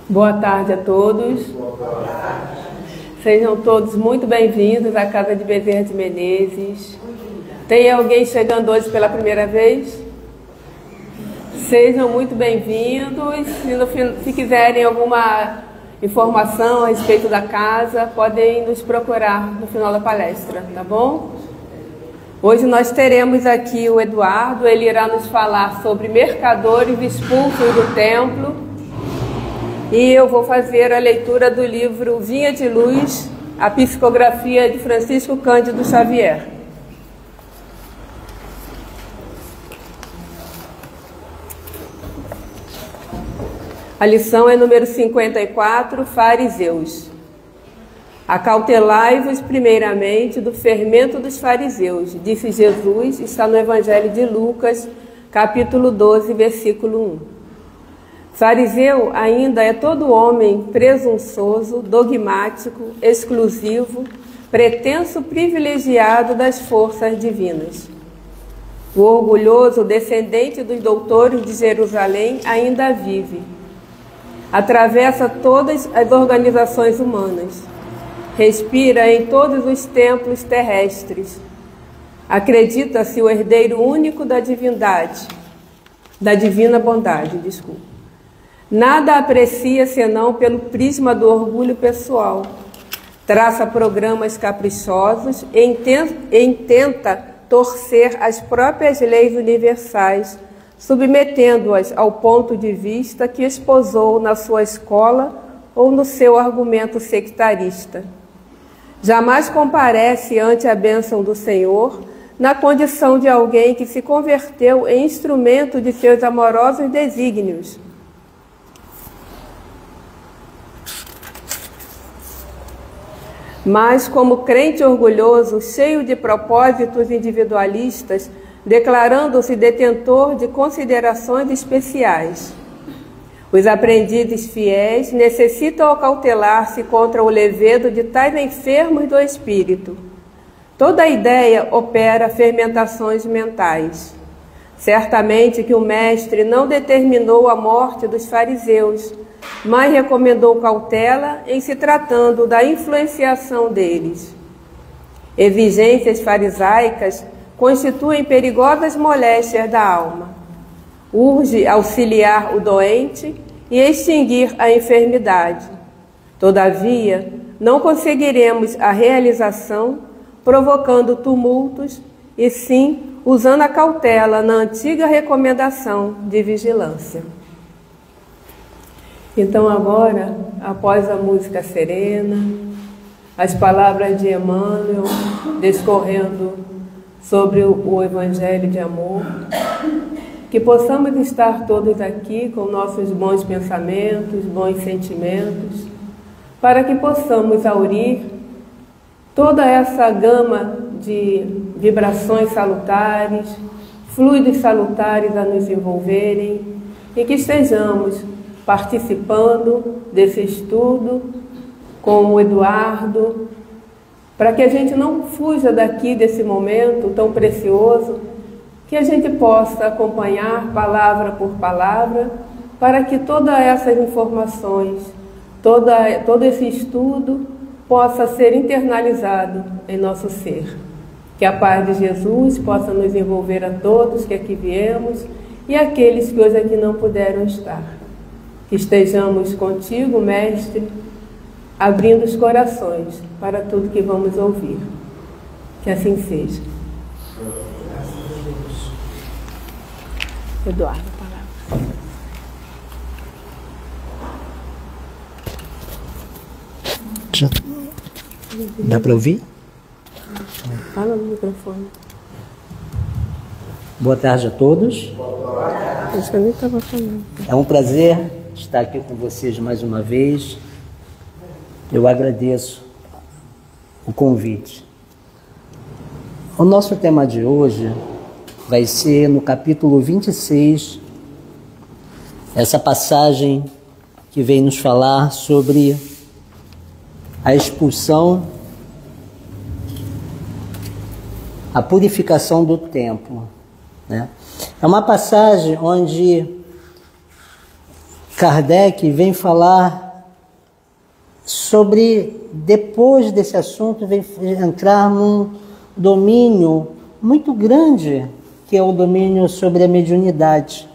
Boa tarde a todos. Sejam todos muito bem-vindos à Casa de Bezerra de Menezes. Tem alguém chegando hoje pela primeira vez? Sejam muito bem-vindos. Se quiserem alguma informação a respeito da casa, podem nos procurar no final da palestra, tá bom? Hoje nós teremos aqui o Eduardo. Ele irá nos falar sobre mercadores expulsos do templo. E eu vou fazer a leitura do livro Vinha de Luz, a psicografia de Francisco Cândido Xavier. A lição é número 54, Fariseus. Acautelai-vos primeiramente do fermento dos fariseus, disse Jesus, está no Evangelho de Lucas, capítulo 12, versículo 1. Fariseu ainda é todo homem presunçoso, dogmático, exclusivo, pretenso privilegiado das forças divinas. O orgulhoso descendente dos doutores de Jerusalém ainda vive. Atravessa todas as organizações humanas. Respira em todos os templos terrestres. Acredita-se o herdeiro único da divindade, da divina bondade, desculpa. Nada aprecia senão pelo prisma do orgulho pessoal. Traça programas caprichosos e tenta torcer as próprias leis universais, submetendo-as ao ponto de vista que esposou na sua escola ou no seu argumento sectarista. Jamais comparece ante a bênção do Senhor na condição de alguém que se converteu em instrumento de seus amorosos desígnios. Mas, como crente orgulhoso, cheio de propósitos individualistas, declarando-se detentor de considerações especiais. Os aprendizes fiéis necessitam acautelar-se contra o levedo de tais enfermos do espírito. Toda ideia opera fermentações mentais. Certamente que o Mestre não determinou a morte dos fariseus, mas recomendou cautela em se tratando da influenciação deles. Exigências farisaicas constituem perigosas moléstias da alma. Urge auxiliar o doente e extinguir a enfermidade. Todavia, não conseguiremos a realização provocando tumultos, e sim usando a cautela na antiga recomendação de vigilância. Então agora, após a música serena, as palavras de Emmanuel discorrendo sobre o Evangelho de amor, que possamos estar todos aqui com nossos bons pensamentos, bons sentimentos, para que possamos aurir toda essa gama de vibrações salutares, fluidos salutares a nos envolverem e que estejamos participando desse estudo com o Eduardo, para que a gente não fuja daqui desse momento tão precioso, que a gente possa acompanhar palavra por palavra, para que todas essas informações, todo esse estudo possa ser internalizado em nosso ser. Que a paz de Jesus possa nos envolver a todos que aqui viemos e aqueles que hoje aqui não puderam estar. Que estejamos contigo, Mestre, abrindo os corações para tudo que vamos ouvir. Que assim seja. Eduardo, a palavra. Dá para ouvir? Fala no microfone. Boa tarde a todos. Acho que eu nem estava falando. É um prazer estar aqui com vocês mais uma vez. Eu agradeço o convite. O nosso tema de hoje vai ser no capítulo 26, essa passagem que vem nos falar sobre a expulsão, a purificação do templo, né? É uma passagem onde Kardec vem falar sobre, depois desse assunto, vem entrar num domínio muito grande, que é o domínio sobre a mediunidade.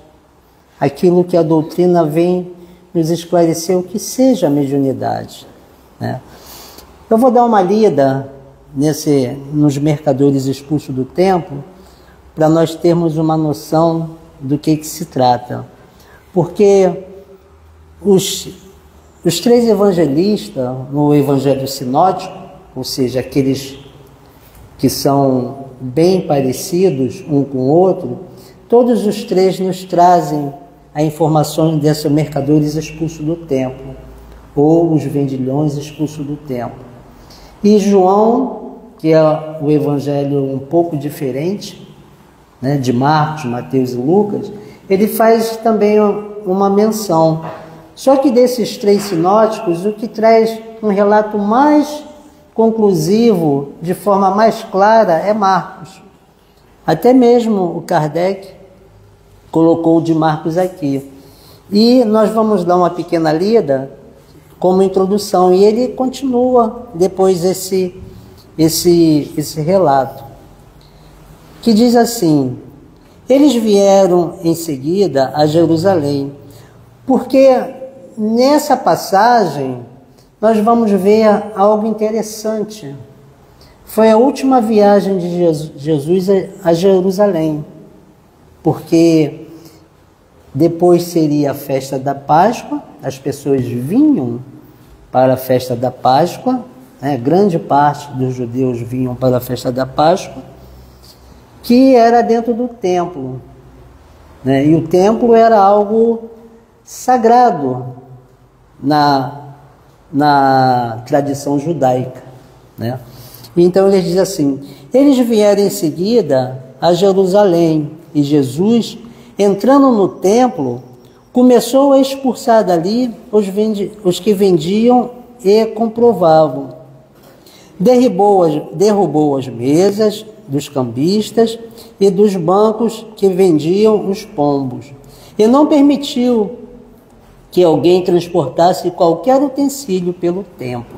Aquilo que a doutrina vem nos esclarecer o que seja a mediunidade, né? Eu vou dar uma lida nos Mercadores Expulsos do Templo, para nós termos uma noção do que se trata. Porque os três evangelistas, no Evangelho Sinótico, ou seja, aqueles que são bem parecidos um com o outro, todos os três nos trazem a informação desses mercadores expulsos do templo, ou os vendilhões expulsos do templo. E João, que é o evangelho um pouco diferente, né, de Marcos, Mateus e Lucas, ele faz também uma menção. Só que desses três sinóticos, o que traz um relato mais conclusivo, de forma mais clara, é Marcos. Até mesmo o Kardec colocou o de Marcos aqui. E nós vamos dar uma pequena lida como introdução, e ele continua depois esse relato, que diz assim: eles vieram em seguida a Jerusalém, porque nessa passagem nós vamos ver algo interessante. Foi a última viagem de Jesus a Jerusalém, porque depois seria a festa da Páscoa, as pessoas vinham para a festa da Páscoa, né? Grande parte dos judeus vinham para a festa da Páscoa, que era dentro do templo, né? E o templo era algo sagrado na tradição judaica, né? Então ele diz assim: eles vieram em seguida a Jerusalém, e Jesus, entrando no templo, começou a expulsar dali os que vendiam e comprovavam. Derrubou as mesas dos cambistas e dos bancos que vendiam os pombos, e não permitiu que alguém transportasse qualquer utensílio pelo templo.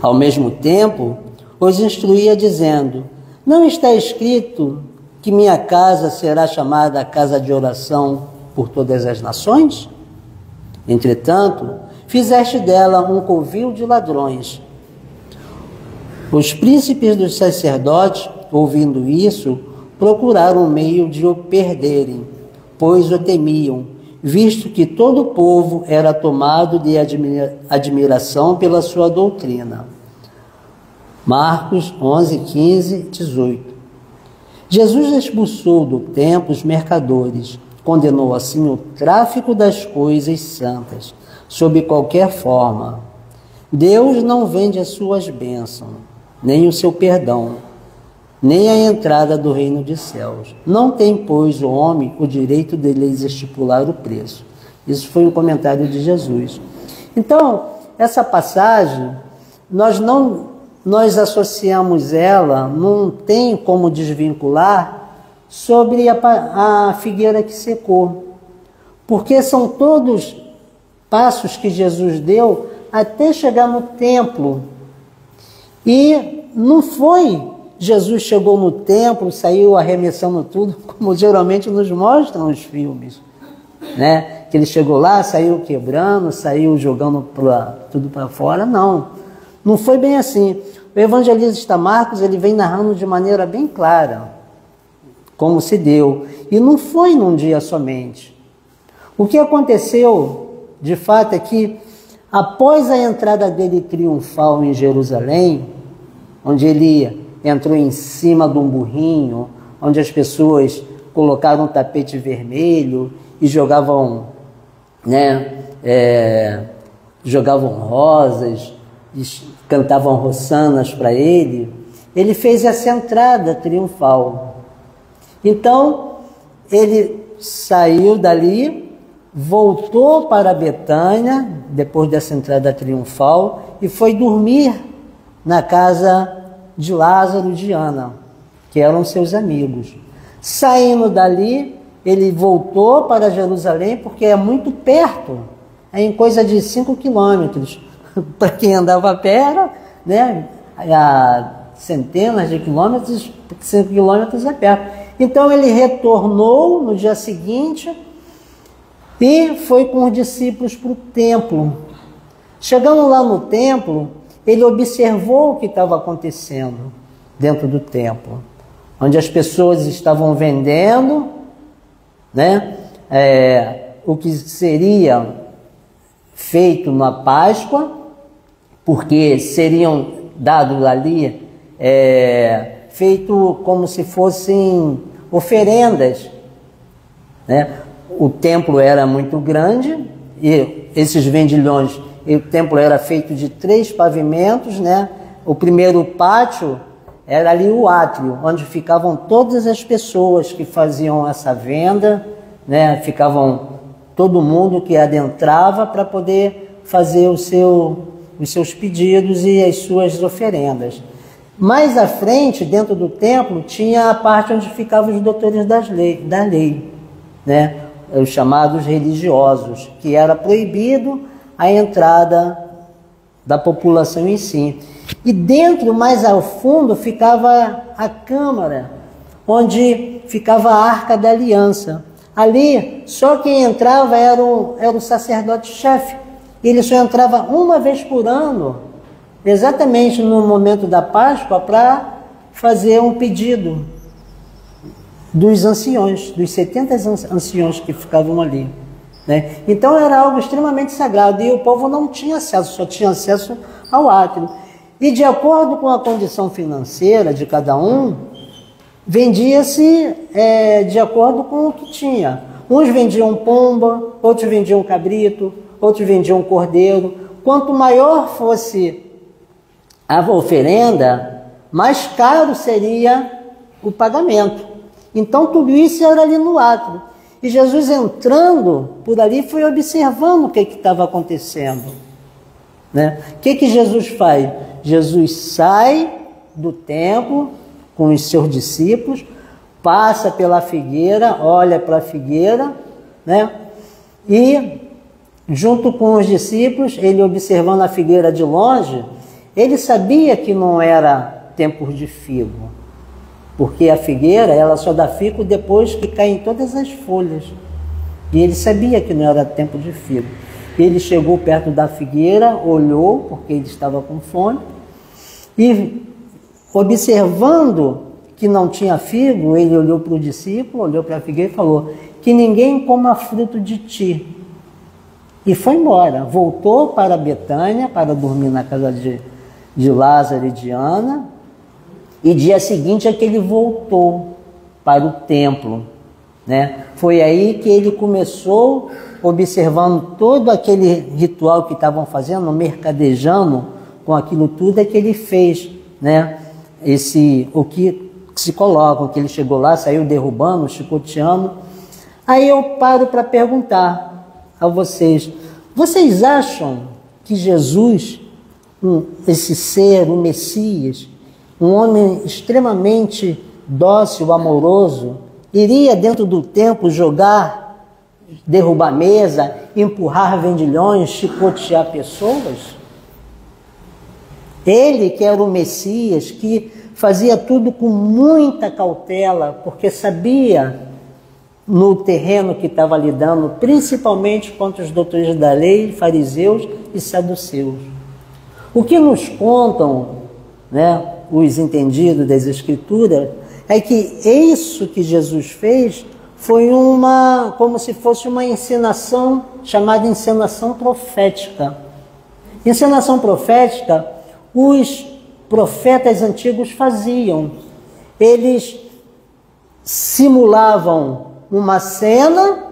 Ao mesmo tempo, os instruía dizendo: não está escrito que minha casa será chamada a casa de oração por todas as nações? Entretanto, fizeste dela um covil de ladrões. Os príncipes dos sacerdotes, ouvindo isso, procuraram um meio de o perderem, pois o temiam, visto que todo o povo era tomado de admiração pela sua doutrina. Marcos 11, 15, 18. Jesus expulsou do templo os mercadores, condenou assim o tráfico das coisas santas, sob qualquer forma. Deus não vende as suas bênçãos, nem o seu perdão, nem a entrada do reino dos céus. Não tem, pois, o homem o direito de lhes estipular o preço. Isso foi um comentário de Jesus. Então, essa passagem, nós associamos ela, não tem como desvincular, sobre a figueira que secou. Porque são todos passos que Jesus deu até chegar no templo. E não foi Jesus chegou no templo, saiu arremessando tudo, como geralmente nos mostram os filmes, né? Que ele chegou lá, saiu quebrando, saiu jogando tudo para fora. Não foi bem assim. O evangelista Marcos, ele vem narrando de maneira bem clara como se deu. E não foi num dia somente. O que aconteceu, de fato, é que após a entrada dele triunfal em Jerusalém, onde ele entrou em cima de um burrinho, onde as pessoas colocaram um tapete vermelho e jogavam, jogavam rosas, e cantavam rossanas para ele, ele fez essa entrada triunfal. Então, ele saiu dali, voltou para Betânia, depois dessa entrada triunfal, e foi dormir na casa de Lázaro e de Ana, que eram seus amigos. Saindo dali, ele voltou para Jerusalém, porque é muito perto, é em coisa de 5 quilômetros. Para quem andava a pé, né, a centenas de quilômetros, 5 quilômetros é perto. Então ele retornou no dia seguinte e foi com os discípulos para o templo. Chegando lá no templo, ele observou o que estava acontecendo dentro do templo, onde as pessoas estavam vendendo, né, o que seria feito na Páscoa, porque seriam dados ali, feito como se fossem oferendas, né? O templo era muito grande e esses vendilhões, o templo era feito de 3 pavimentos, né? O primeiro pátio era ali o átrio, onde ficavam todas as pessoas que faziam essa venda, né? Ficavam todo mundo que adentrava para poder fazer os seus pedidos e as suas oferendas. Mais à frente, dentro do templo, tinha a parte onde ficavam os doutores da lei, né? Os chamados religiosos, que era proibido a entrada da população em si. E dentro, mais ao fundo, ficava a câmara, onde ficava a Arca da Aliança. Ali, só quem entrava era o sacerdote-chefe. Ele só entrava uma vez por ano, exatamente no momento da Páscoa, para fazer um pedido dos anciões, dos 70 anciões que ficavam ali, né? Então era algo extremamente sagrado e o povo não tinha acesso, só tinha acesso ao átrio. E de acordo com a condição financeira de cada um, vendia-se de acordo com o que tinha. Uns vendiam pomba, outros vendiam cabrito, outros vendiam cordeiro. Quanto maior fosse a oferenda, mais caro seria o pagamento. Então tudo isso era ali no átrio. E Jesus, entrando por ali, foi observando o que estava acontecendo, né? O que Jesus faz? Jesus sai do templo com os seus discípulos, passa pela figueira, olha para a figueira, né? E junto com os discípulos, ele observando a figueira de longe, ele sabia que não era tempo de figo, porque a figueira, ela só dá figo depois que caem todas as folhas. E ele sabia que não era tempo de figo. Ele chegou perto da figueira, olhou, porque ele estava com fome, e observando que não tinha figo, ele olhou para o discípulo, olhou para a figueira e falou: que ninguém coma fruto de ti. E foi embora, voltou para Betânia, para dormir na casa de Lázaro e de Ana. E dia seguinte é que ele voltou para o templo, né? Foi aí que ele começou, observando todo aquele ritual que estavam fazendo, mercadejando com aquilo tudo, é que ele fez, né? O que se colocam, que ele chegou lá, saiu derrubando, chicoteando. Aí eu paro para perguntar a vocês: vocês acham que Jesus, esse ser, o Messias, um homem extremamente dócil, amoroso, iria dentro do templo jogar, derrubar mesa, empurrar vendilhões, chicotear pessoas? Ele, que era o Messias, que fazia tudo com muita cautela, porque sabia no terreno que estava lidando, principalmente contra os doutores da lei, fariseus e saduceus. O que nos contam, né, os entendidos das Escrituras, é que isso que Jesus fez foi como se fosse uma encenação, chamada encenação profética. Encenação profética, os profetas antigos faziam. Eles simulavam uma cena,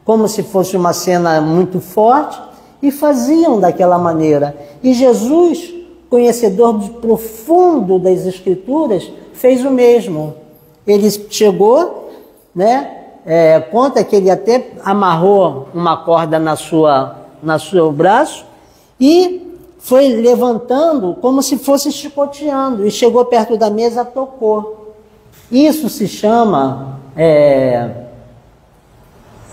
como se fosse uma cena muito forte, e faziam daquela maneira. E Jesus, conhecedor profundo das Escrituras, fez o mesmo. Ele chegou, né? Conta que ele até amarrou uma corda no seu braço e foi levantando como se fosse chicoteando. E chegou perto da mesa, tocou. Isso se chama,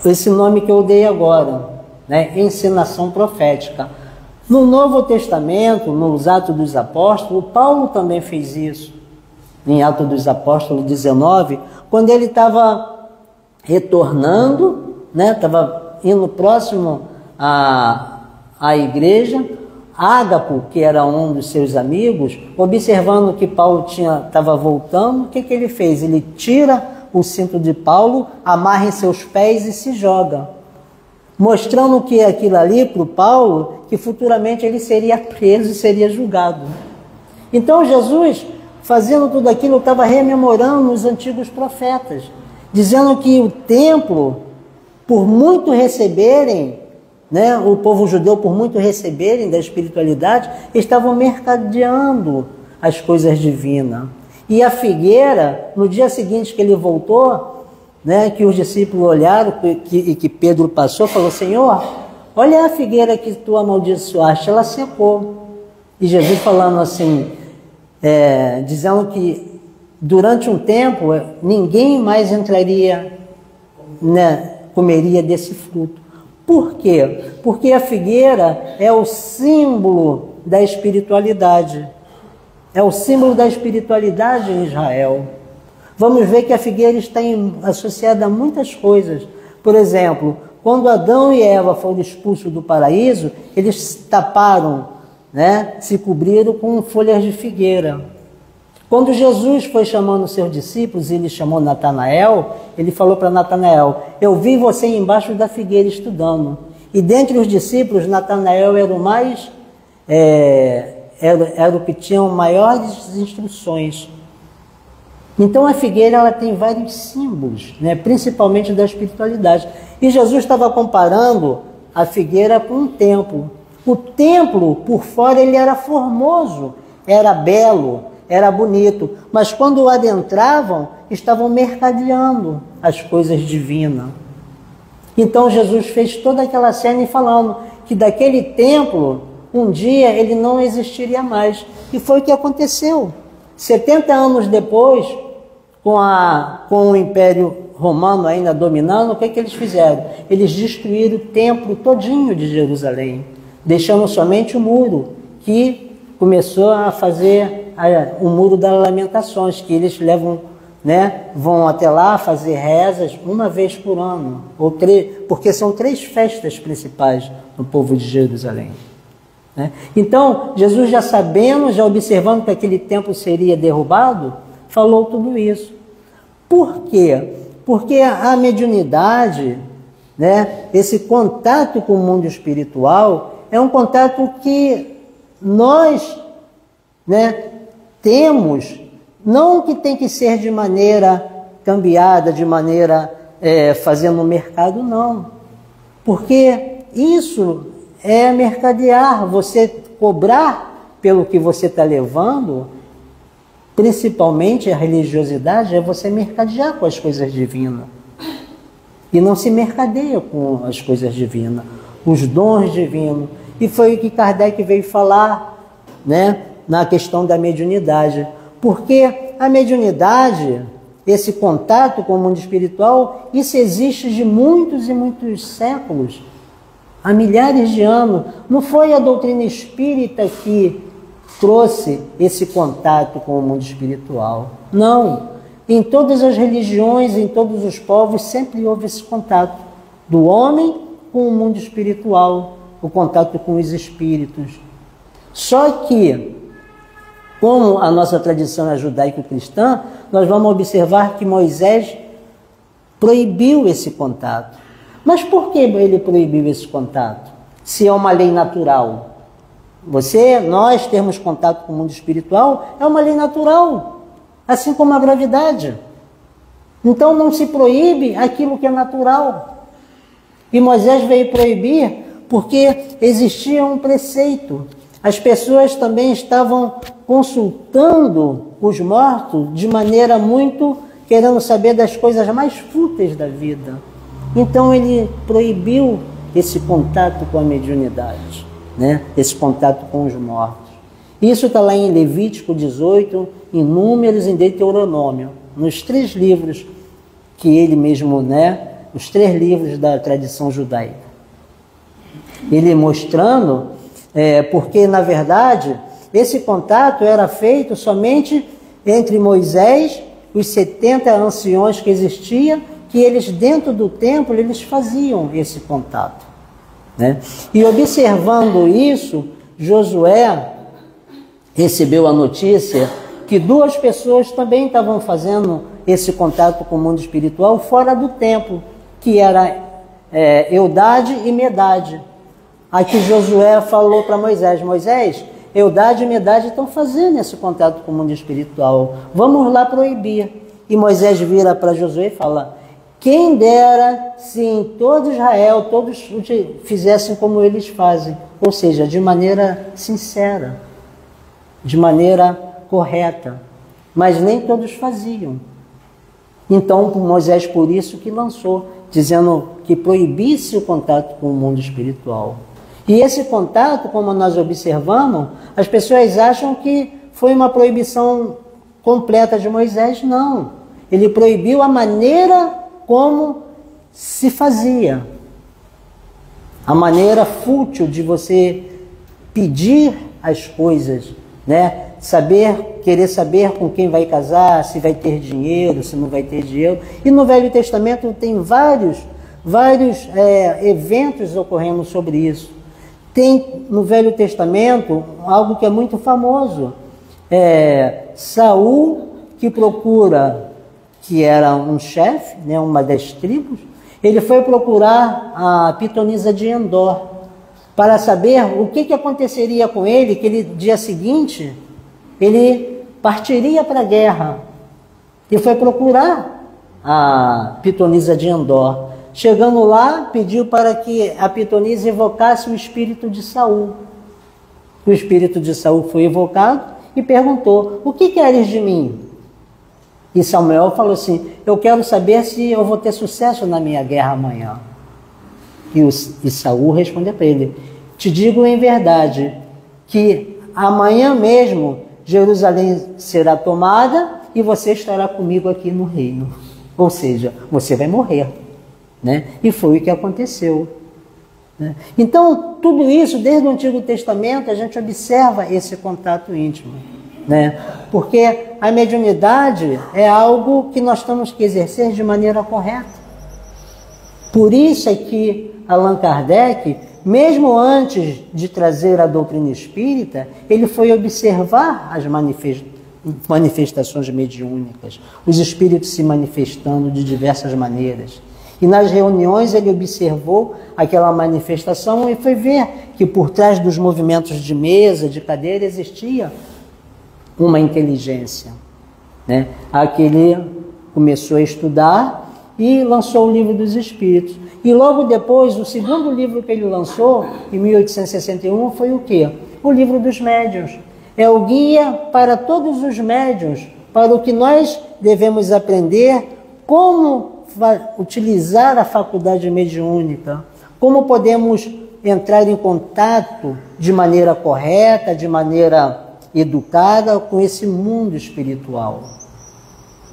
esse nome que eu dei agora, né? Encenação profética. No Novo Testamento, nos Atos dos Apóstolos, Paulo também fez isso. Em Atos dos Apóstolos 19, quando ele estava retornando, né? Estava indo próximo à igreja, Ágapo, que era um dos seus amigos, observando que Paulo estava voltando, o que ele fez? Ele tira o cinto de Paulo, amarra em seus pés e se joga, mostrando que aquilo ali para o Paulo, que futuramente ele seria preso e seria julgado. Então Jesus, fazendo tudo aquilo, estava rememorando os antigos profetas, dizendo que o templo, por muito receberem, né, o povo judeu, por muito receberem da espiritualidade, estavam mercadeando as coisas divinas. E a figueira, no dia seguinte que ele voltou, né, que os discípulos olharam e que Pedro passou, falou: Senhor, olha a figueira que tu amaldiçoaste, ela secou. E Jesus falando assim, dizendo que durante um tempo ninguém mais entraria, né, comeria desse fruto. Por quê? Porque a figueira é o símbolo da espiritualidade. É o símbolo da espiritualidade em Israel. Vamos ver que a figueira está associada a muitas coisas. Por exemplo, quando Adão e Eva foram expulsos do paraíso, eles taparam, né, se cobriram com folhas de figueira. Quando Jesus foi chamando seus discípulos, ele chamou Natanael, ele falou para Natanael: eu vi você embaixo da figueira estudando. E dentre os discípulos, Natanael era o mais, era o que tinha maiores instruções. Então a figueira, ela tem vários símbolos, né, principalmente da espiritualidade. E Jesus estava comparando a figueira com um templo. O templo, por fora, ele era formoso, era belo, era bonito, mas quando o adentravam, estavam mercadeando as coisas divinas. Então Jesus fez toda aquela cena e falando que daquele templo, um dia ele não existiria mais. E foi o que aconteceu. 70 anos depois, com o Império Romano ainda dominando, o que eles fizeram? Eles destruíram o templo todinho de Jerusalém, deixando somente o muro, que começou a fazer o muro das lamentações, que eles levam, né, vão até lá fazer rezas uma vez por ano, ou porque são 3 festas principais no povo de Jerusalém, né? Então, Jesus, já sabendo, já observando que aquele templo seria derrubado, falou tudo isso. Por quê? Porque a mediunidade, né, esse contato com o mundo espiritual, é um contato que nós, né, temos, não que tem que ser de maneira cambiada, de maneira fazendo mercado, não. Porque isso é mercadear, você cobrar pelo que você está levando, principalmente a religiosidade, é você mercadear com as coisas divinas. E não se mercadeia com as coisas divinas, os dons divinos. E foi o que Kardec veio falar, né, na questão da mediunidade. Porque a mediunidade, esse contato com o mundo espiritual, isso existe de muitos e muitos séculos, há milhares de anos. Não foi a doutrina espírita que trouxe esse contato com o mundo espiritual. Não. Em todas as religiões, em todos os povos, sempre houve esse contato do homem com o mundo espiritual, o contato com os espíritos. Só que, como a nossa tradição é judaico-cristã, nós vamos observar que Moisés proibiu esse contato. Mas por que ele proibiu esse contato? Se é uma lei natural. Nós termos contato com o mundo espiritual é uma lei natural, assim como a gravidade. Então não se proíbe aquilo que é natural. E Moisés veio proibir porque existia um preceito. As pessoas também estavam consultando os mortos de maneira muito querendo saber das coisas mais fúteis da vida. Então ele proibiu esse contato com a mediunidade, né? Esse contato com os mortos. Isso está lá em Levítico 18, em Números, em Deuteronômio. nos 3 livros que ele mesmo, né, os 3 livros da tradição judaica. Ele mostrando, porque na verdade esse contato era feito somente entre Moisés, os 70 anciões que existiam, que eles dentro do templo eles faziam esse contato, né? E observando isso, Josué recebeu a notícia que 2 pessoas também estavam fazendo esse contato com o mundo espiritual fora do templo, que era Eldade e Medade. Aqui Josué falou para Moisés: Moisés, Eldade e Medade estão fazendo esse contato com o mundo espiritual, vamos lá proibir. E Moisés vira para Josué e fala: quem dera se em todo Israel todos fizessem como eles fazem, ou seja, de maneira sincera, de maneira correta, mas nem todos faziam. Então Moisés por isso que lançou, dizendo que proibisse o contato com o mundo espiritual. E esse contato, como nós observamos, as pessoas acham que foi uma proibição completa de Moisés. Não, ele proibiu a maneira como se fazia, a maneira fútil de você pedir as coisas, né? Querer saber com quem vai casar, se vai ter dinheiro, se não vai ter dinheiro. E no Velho Testamento tem vários eventos ocorrendo sobre isso. Tem no Velho Testamento algo que é muito famoso. Saul, que procura, que era um chefe, né, uma das tribos, ele foi procurar a pitonisa de Endor para saber o que aconteceria com ele, que ele, dia seguinte, ele partiria para a guerra. E foi procurar a pitonisa de Endor. Chegando lá, pediu para que a pitonisa evocasse o espírito de Saul. O espírito de Saul foi evocado e perguntou: o que queres de mim? E Samuel falou assim: eu quero saber se eu vou ter sucesso na minha guerra amanhã. E Saul respondeu para ele: te digo em verdade que amanhã mesmo Jerusalém será tomada e você estará comigo aqui no reino. Ou seja, você vai morrer, né? E foi o que aconteceu, né? Então, tudo isso, desde o Antigo Testamento, a gente observa esse contato íntimo, né? Porque a mediunidade é algo que nós temos que exercer de maneira correta. Por isso é que Allan Kardec, mesmo antes de trazer a doutrina espírita, ele foi observar as manifestações mediúnicas, os espíritos se manifestando de diversas maneiras. E nas reuniões ele observou aquela manifestação e foi ver que por trás dos movimentos de mesa, de cadeira, existia uma inteligência, né? Aqui ele começou a estudar e lançou o Livro dos Espíritos. E logo depois, o segundo livro que ele lançou, em 1861, foi o quê? O Livro dos Médiuns. É o guia para todos os médiuns, para o que nós devemos aprender, como utilizar a faculdade mediúnica, como podemos entrar em contato de maneira correta, de maneira educada com esse mundo espiritual,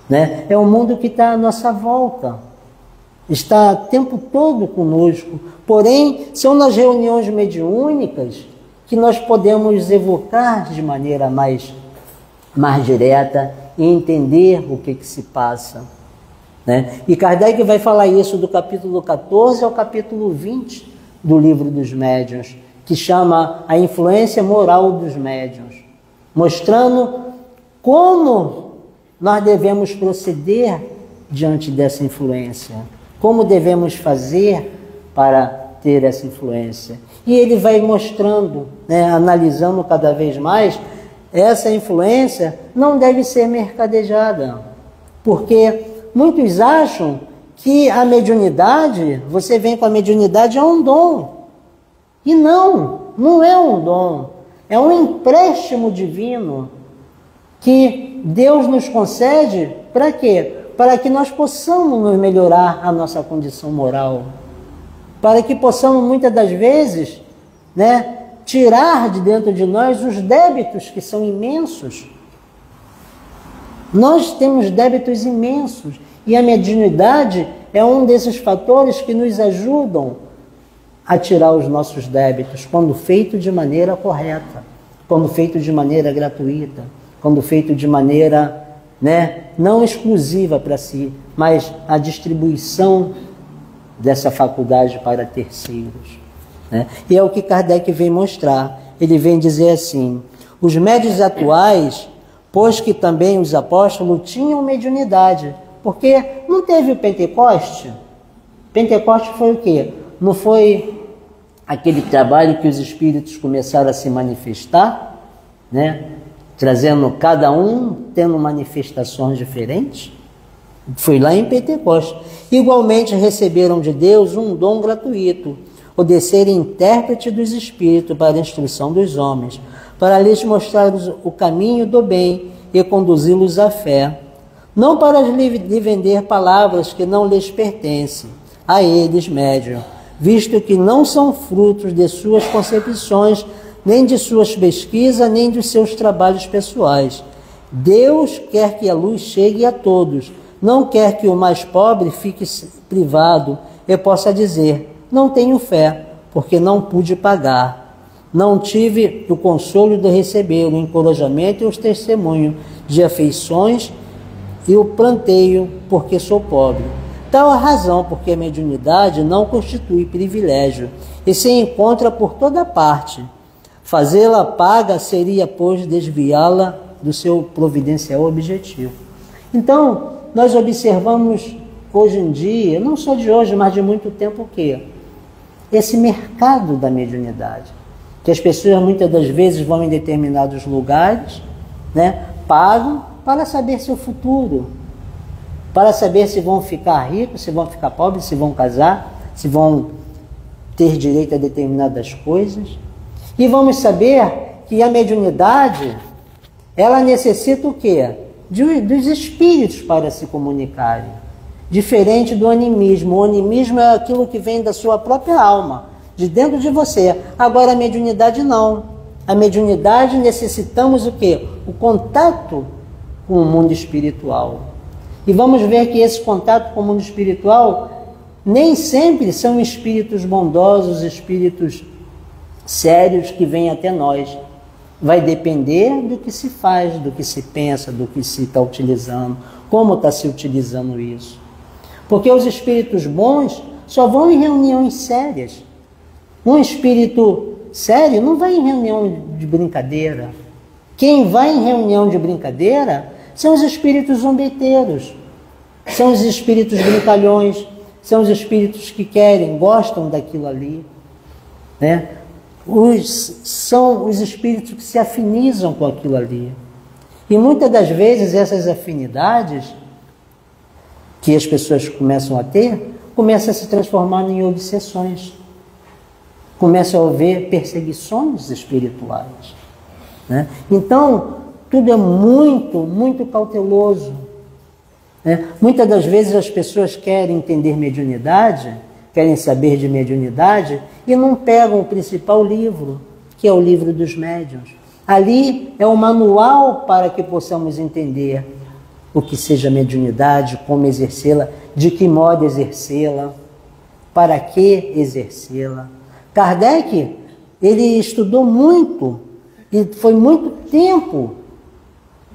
né? É um mundo que está à nossa volta, está o tempo todo conosco, porém são nas reuniões mediúnicas que nós podemos evocar de maneira mais direta e entender o que se passa, né? E Kardec vai falar isso do capítulo 14 ao capítulo 20 do Livro dos Médiuns, que chama a influência moral dos médiuns, mostrando como nós devemos proceder diante dessa influência, como devemos fazer para ter essa influência. E ele vai mostrando, né, analisando cada vez mais, essa influência não deve ser mercadejada, porque muitos acham que a mediunidade, você vem com a mediunidade, é um dom. E não é um dom. É um empréstimo divino que Deus nos concede para quê? Para que nós possamos melhorar a nossa condição moral. Para que possamos, muitas das vezes, né, tirar de dentro de nós os débitos que são imensos. Nós temos débitos imensos e a mediunidade é um desses fatores que nos ajudam a tirar os nossos débitos, quando feito de maneira correta, quando feito de maneira gratuita, quando feito de maneira, não exclusiva para si, mas a distribuição dessa faculdade para terceiros. E é o que Kardec vem mostrar. Ele vem dizer assim: os médiuns atuais, pois que também os apóstolos tinham mediunidade, porque não teve o Pentecoste? Pentecoste foi o quê? Não foi aquele trabalho que os espíritos começaram a se manifestar, trazendo cada um, tendo manifestações diferentes? Foi lá em Pentecostes. Igualmente receberam de Deus um dom gratuito, o de serem intérprete dos espíritos para a instrução dos homens, para lhes mostrar o caminho do bem e conduzi-los à fé, não para lhe vender palavras que não lhes pertencem, a eles, médium, visto que não são frutos de suas concepções, nem de suas pesquisas, nem dos seus trabalhos pessoais. Deus quer que a luz chegue a todos, não quer que o mais pobre fique privado e possa dizer: não tenho fé, porque não pude pagar. Não tive o consolo de receber o encorajamento e os testemunhos de afeições e o planteio, porque sou pobre. Tal a razão porque a mediunidade não constitui privilégio e se encontra por toda parte. Fazê-la paga seria, pois, desviá-la do seu providencial objetivo. Então, nós observamos hoje em dia, não só de hoje, mas de muito tempo, o quê? Esse mercado da mediunidade. Que as pessoas muitas das vezes vão em determinados lugares, pagam para saber seu futuro, para saber se vão ficar ricos, se vão ficar pobres, se vão casar, se vão ter direito a determinadas coisas. E vamos saber que a mediunidade, ela necessita o quê? Dos espíritos para se comunicarem. Diferente do animismo. O animismo é aquilo que vem da sua própria alma, de dentro de você. Agora a mediunidade não. A mediunidade necessitamos o quê? O contato com o mundo espiritual. E vamos ver que esse contato com o mundo espiritual nem sempre são espíritos bondosos, espíritos sérios que vêm até nós. Vai depender do que se faz, do que se pensa, do que se está utilizando, como está se utilizando isso. Porque os espíritos bons só vão em reuniões sérias. Um espírito sério não vai em reunião de brincadeira. Quem vai em reunião de brincadeira são os espíritos zombeteiros, são os espíritos brincalhões, são os espíritos que gostam daquilo ali, são os espíritos que se afinizam com aquilo ali. E muitas das vezes essas afinidades que as pessoas começam a ter, começam a se transformar em obsessões. Começam a haver perseguições espirituais. Então, tudo é muito, muito cauteloso. Muitas das vezes as pessoas querem entender mediunidade, querem saber de mediunidade e não pegam o principal livro, que é o livro dos médiuns. Ali é o manual para que possamos entender o que seja mediunidade, como exercê-la, de que modo exercê-la, para que exercê-la. Kardec, ele estudou muito e foi muito tempo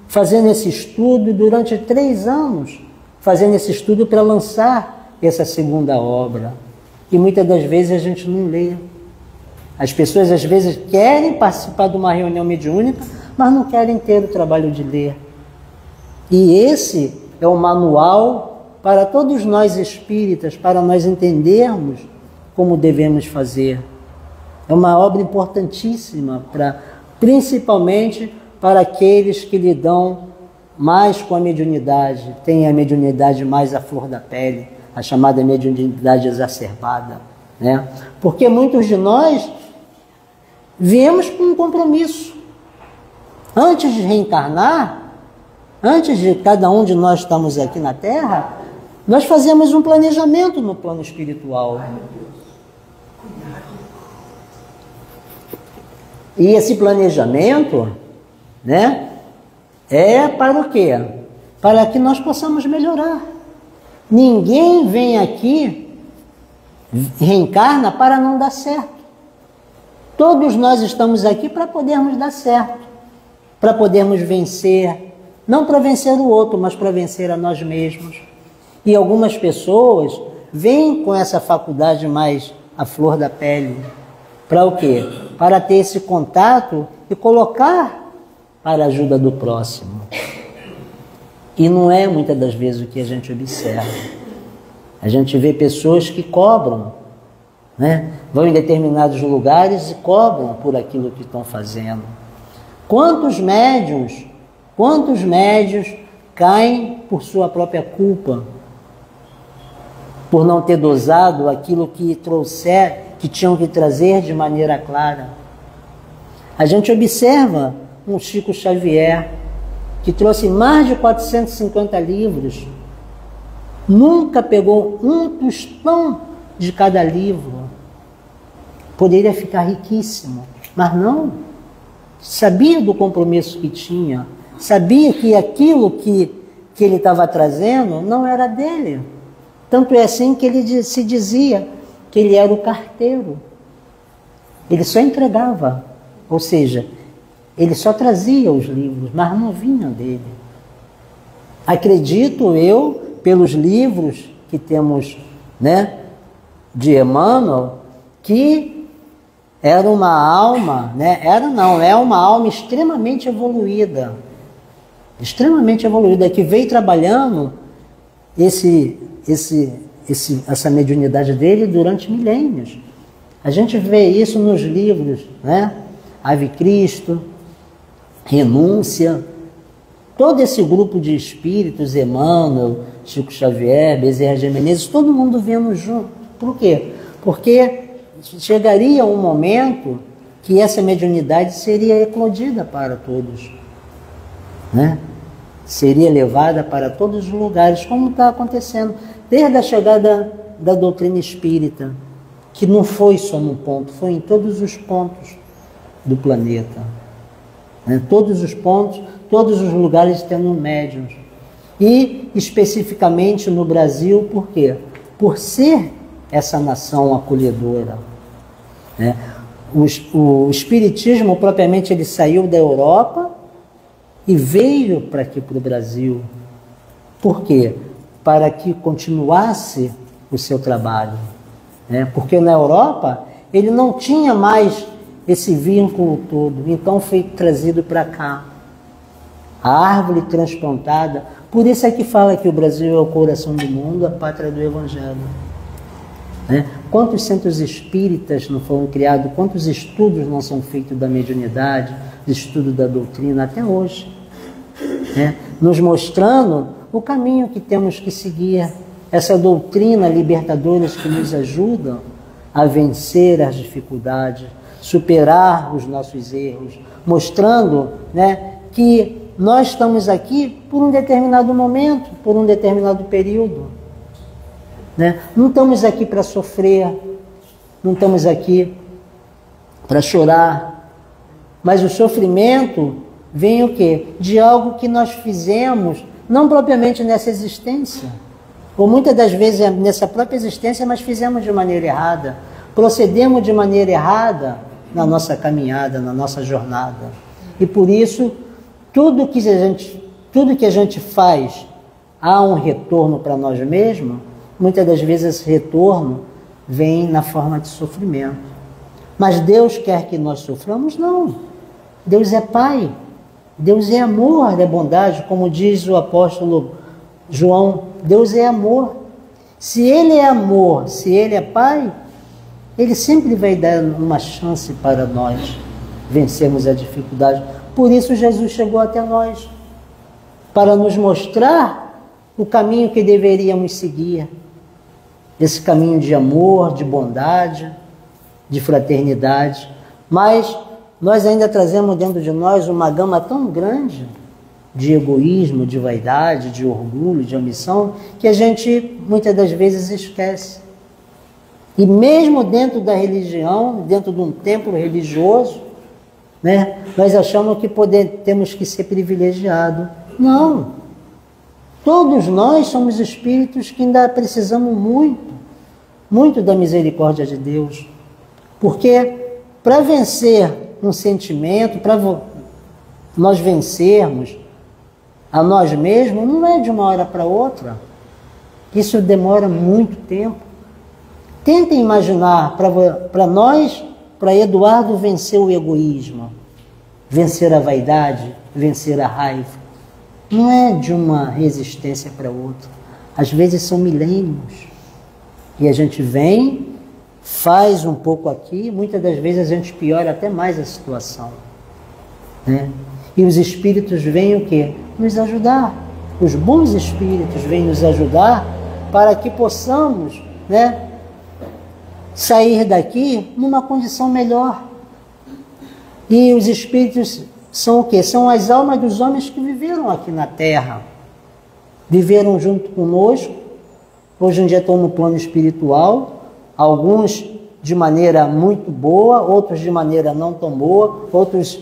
fazendo esse estudo, durante 3 anos, fazendo esse estudo para lançar essa segunda obra. E muitas das vezes a gente não lê. As pessoas às vezes querem participar de uma reunião mediúnica, mas não querem ter o trabalho de ler. E esse é o manual para todos nós espíritas, para nós entendermos como devemos fazer. É uma obra importantíssima, principalmente para aqueles que lidam mais com a mediunidade, têm a mediunidade mais à flor da pele, a chamada mediunidade exacerbada. Porque muitos de nós viemos com um compromisso. Antes de reencarnar, antes de cada um de nós estarmos aqui na Terra, nós fazemos um planejamento no plano espiritual. E esse planejamento, é para o quê? para que nós possamos melhorar. Ninguém vem aqui, reencarna para não dar certo. Todos nós estamos aqui para podermos dar certo, para podermos vencer, não para vencer o outro, mas para vencer a nós mesmos. E algumas pessoas vêm com essa faculdade mais à flor da pele. Para o quê? Para ter esse contato e colocar para a ajuda do próximo. E não é muitas das vezes o que a gente observa. A gente vê pessoas que cobram, né? Vão em determinados lugares e cobram por aquilo que estão fazendo. Quantos médiuns caem por sua própria culpa, por não ter dosado aquilo que tinham que trazer de maneira clara. A gente observa um Chico Xavier, que trouxe mais de 450 livros, nunca pegou um tostão de cada livro. Poderia ficar riquíssimo, mas não. Sabia do compromisso que tinha, sabia que aquilo que ele estava trazendo não era dele. Tanto é assim que ele se dizia que ele era o carteiro. Ele só entregava, ou seja, ele só trazia os livros, mas não vinham dele. Acredito eu, pelos livros que temos, né, de Emmanuel, que era uma alma, né, é uma alma extremamente evoluída, que veio trabalhando essa mediunidade dele durante milênios. A gente vê isso nos livros, né? Ave Cristo, Renúncia, todo esse grupo de espíritos, Emmanuel, Chico Xavier, Bezerra de Menezes, todo mundo vendo junto. Por quê? Porque chegaria um momento que essa mediunidade seria eclodida para todos, né? Seria levada para todos os lugares, como está acontecendo desde a chegada da doutrina espírita, que não foi só num ponto, foi em todos os pontos do planeta, né? Todos os pontos, todos os lugares tendo médiuns. E especificamente no Brasil, por quê? Por ser essa nação acolhedora, né? O Espiritismo propriamente ele saiu da Europa e veio para aqui, para o Brasil. Por quê? Para que continuasse o seu trabalho, né? Porque na Europa ele não tinha mais esse vínculo todo, então foi trazido para cá. A árvore transplantada. Por isso é que fala que o Brasil é o coração do mundo, a pátria do Evangelho, né? Quantos centros espíritas não foram criados, quantos estudos não são feitos da mediunidade, de estudo da doutrina até hoje, né? Nos mostrando o caminho que temos que seguir, essa doutrina libertadora que nos ajuda a vencer as dificuldades, superar os nossos erros, mostrando, né, que nós estamos aqui por um determinado momento, por um determinado período, né? Não estamos aqui para sofrer, não estamos aqui para chorar, mas o sofrimento vem o quê? De algo que nós fizemos, não propriamente nessa existência, ou muitas das vezes nessa própria existência, mas fizemos de maneira errada, procedemos de maneira errada na nossa caminhada, na nossa jornada. E por isso, tudo que a gente faz, há um retorno para nós mesmos. Muitas das vezes esse retorno vem na forma de sofrimento. Mas Deus quer que nós soframos? Não. Deus é Pai. Deus é amor, é bondade, como diz o apóstolo João. Deus é amor. Se Ele é amor, se Ele é Pai, Ele sempre vai dar uma chance para nós vencermos a dificuldade. Por isso Jesus chegou até nós, para nos mostrar o caminho que deveríamos seguir. Esse caminho de amor, de bondade, de fraternidade. Mas nós ainda trazemos dentro de nós uma gama tão grande de egoísmo, de vaidade, de orgulho, de ambição, que a gente muitas das vezes esquece. E mesmo dentro da religião, dentro de um templo religioso, né, nós achamos que temos que ser privilegiados. Não. Todos nós somos espíritos que ainda precisamos muito da misericórdia de Deus. Porque para vencer um sentimento, para nós vencermos a nós mesmos, não é de uma hora para outra. Isso demora muito tempo. Tentem imaginar para nós, para Eduardo vencer o egoísmo, vencer a vaidade, vencer a raiva. Não é de uma resistência para outra. Às vezes são milênios. E a gente vem, faz um pouco aqui, muitas das vezes a gente piora até mais a situação. Né? E os espíritos vêm o quê? Nos ajudar. Os bons espíritos vêm nos ajudar para que possamos, né, sair daqui numa condição melhor. E os espíritos são o quê? São as almas dos homens que viveram aqui na Terra. Viveram junto conosco. Hoje em dia estão no plano espiritual. Alguns de maneira muito boa, outros de maneira não tão boa, outros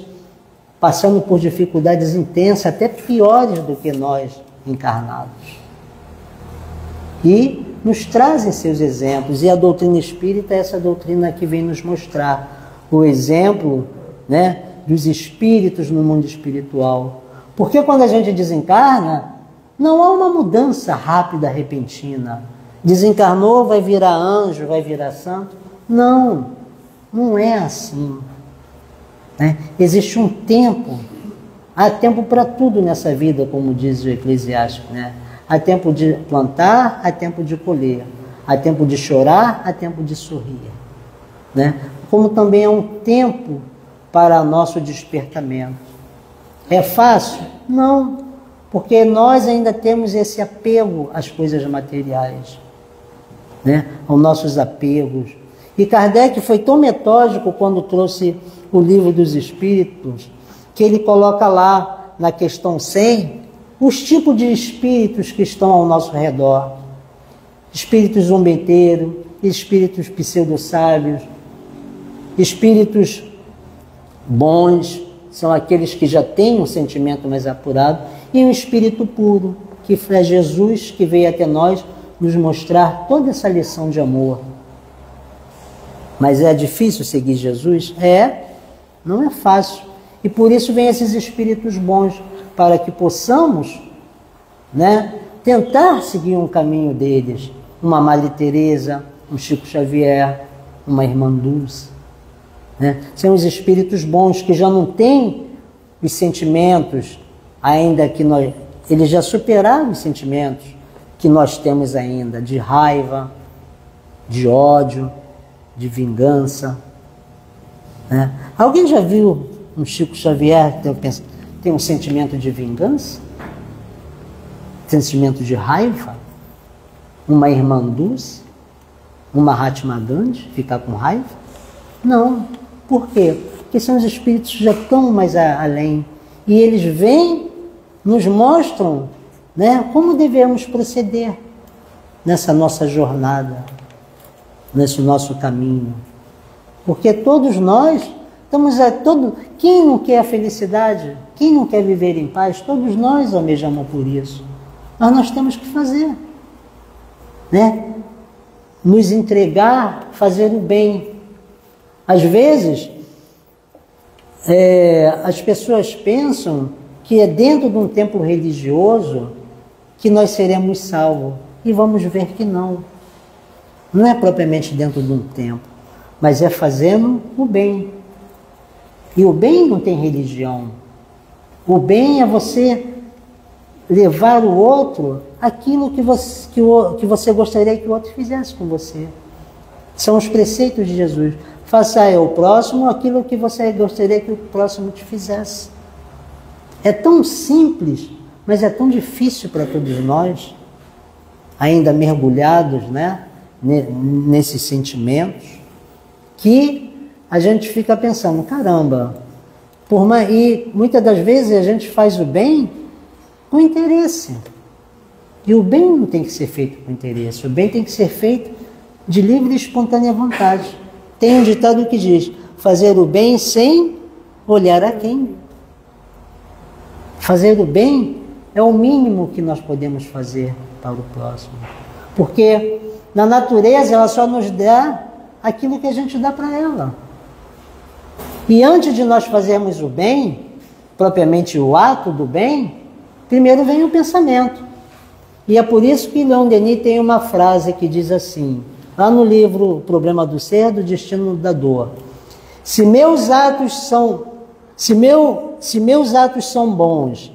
passando por dificuldades intensas, até piores do que nós encarnados. E nos trazem seus exemplos. E a doutrina espírita é essa doutrina que vem nos mostrar o exemplo, né, dos espíritos no mundo espiritual. Porque quando a gente desencarna, não há uma mudança rápida, repentina. Desencarnou, vai virar anjo, vai virar santo. Não, não é assim. Né? Existe um tempo. Há tempo para tudo nessa vida, como diz o Eclesiástico. Né? Há tempo de plantar, há tempo de colher. Há tempo de chorar, há tempo de sorrir. Né? Como também há um tempo para nosso despertamento. É fácil? Não, porque nós ainda temos esse apego às coisas materiais, né? Aos nossos apegos. E Kardec foi tão metódico quando trouxe o Livro dos Espíritos, que ele coloca lá na questão 100 os tipos de espíritos que estão ao nosso redor. Espíritos zombeteiros, espíritos pseudo-sábios, espíritos bons, são aqueles que já têm um sentimento mais apurado, e um espírito puro, que foi Jesus que veio até nós nos mostrar toda essa lição de amor. Mas é difícil seguir Jesus? Não é fácil. E por isso vem esses espíritos bons, para que possamos, né, tentar seguir um caminho deles. Uma Madre Teresa, um Chico Xavier, uma Irmã Dulce. Né? São os espíritos bons que já não têm os sentimentos, ainda que nós... Eles já superaram os sentimentos que nós temos ainda, de raiva, de ódio, de vingança. Né? Alguém já viu um Chico Xavier tem um sentimento de vingança? Sentimento de raiva? Uma Irmã Dulce? Uma Mahatma Gandhi ficar com raiva? Não. Por quê? Porque são os espíritos que já estão mais além. E eles vêm, nos mostram, né, como devemos proceder nessa nossa jornada, nesse nosso caminho. Porque todos nós estamos quem não quer a felicidade? Quem não quer viver em paz? Todos nós almejamos por isso. Mas nós temos que fazer, né? Nos entregar, fazer o bem. Às vezes, as pessoas pensam que é dentro de um templo religioso que nós seremos salvos. E vamos ver que não. Não é propriamente dentro de um templo, mas é fazendo o bem. E o bem não tem religião. O bem é você levar o outro aquilo que você gostaria que o outro fizesse com você. São os preceitos de Jesus. Faça ao próximo aquilo que você gostaria que o próximo te fizesse. É tão simples, mas é tão difícil para todos nós, ainda mergulhados, né, nesses sentimentos, que a gente fica pensando, caramba, e muitas das vezes a gente faz o bem com interesse. E o bem não tem que ser feito com interesse, o bem tem que ser feito de livre e espontânea vontade. Tem um ditado que diz, fazer o bem sem olhar a quem. Fazer o bem é o mínimo que nós podemos fazer para o próximo. Porque na natureza ela só nos dá aquilo que a gente dá para ela. E antes de nós fazermos o bem, propriamente o ato do bem, primeiro vem o pensamento. E é por isso que Leon Denis tem uma frase que diz assim, lá no livro O Problema do Ser, do Destino da Dor: se meus atos são bons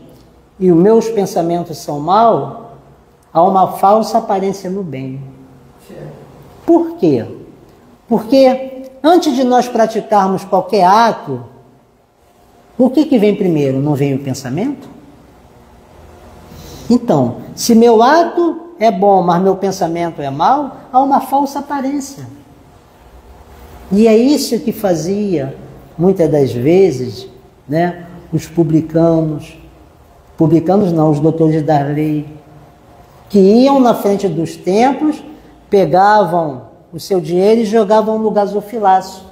e os meus pensamentos são maus, há uma falsa aparência no bem. Por quê? Porque antes de nós praticarmos qualquer ato, o que vem primeiro? Não vem o pensamento? Então, se meu ato é bom, mas meu pensamento é mau, há uma falsa aparência. E é isso que fazia, muitas das vezes, né, os publicanos não, os doutores da lei, que iam na frente dos templos, pegavam o seu dinheiro e jogavam no gasofilaço.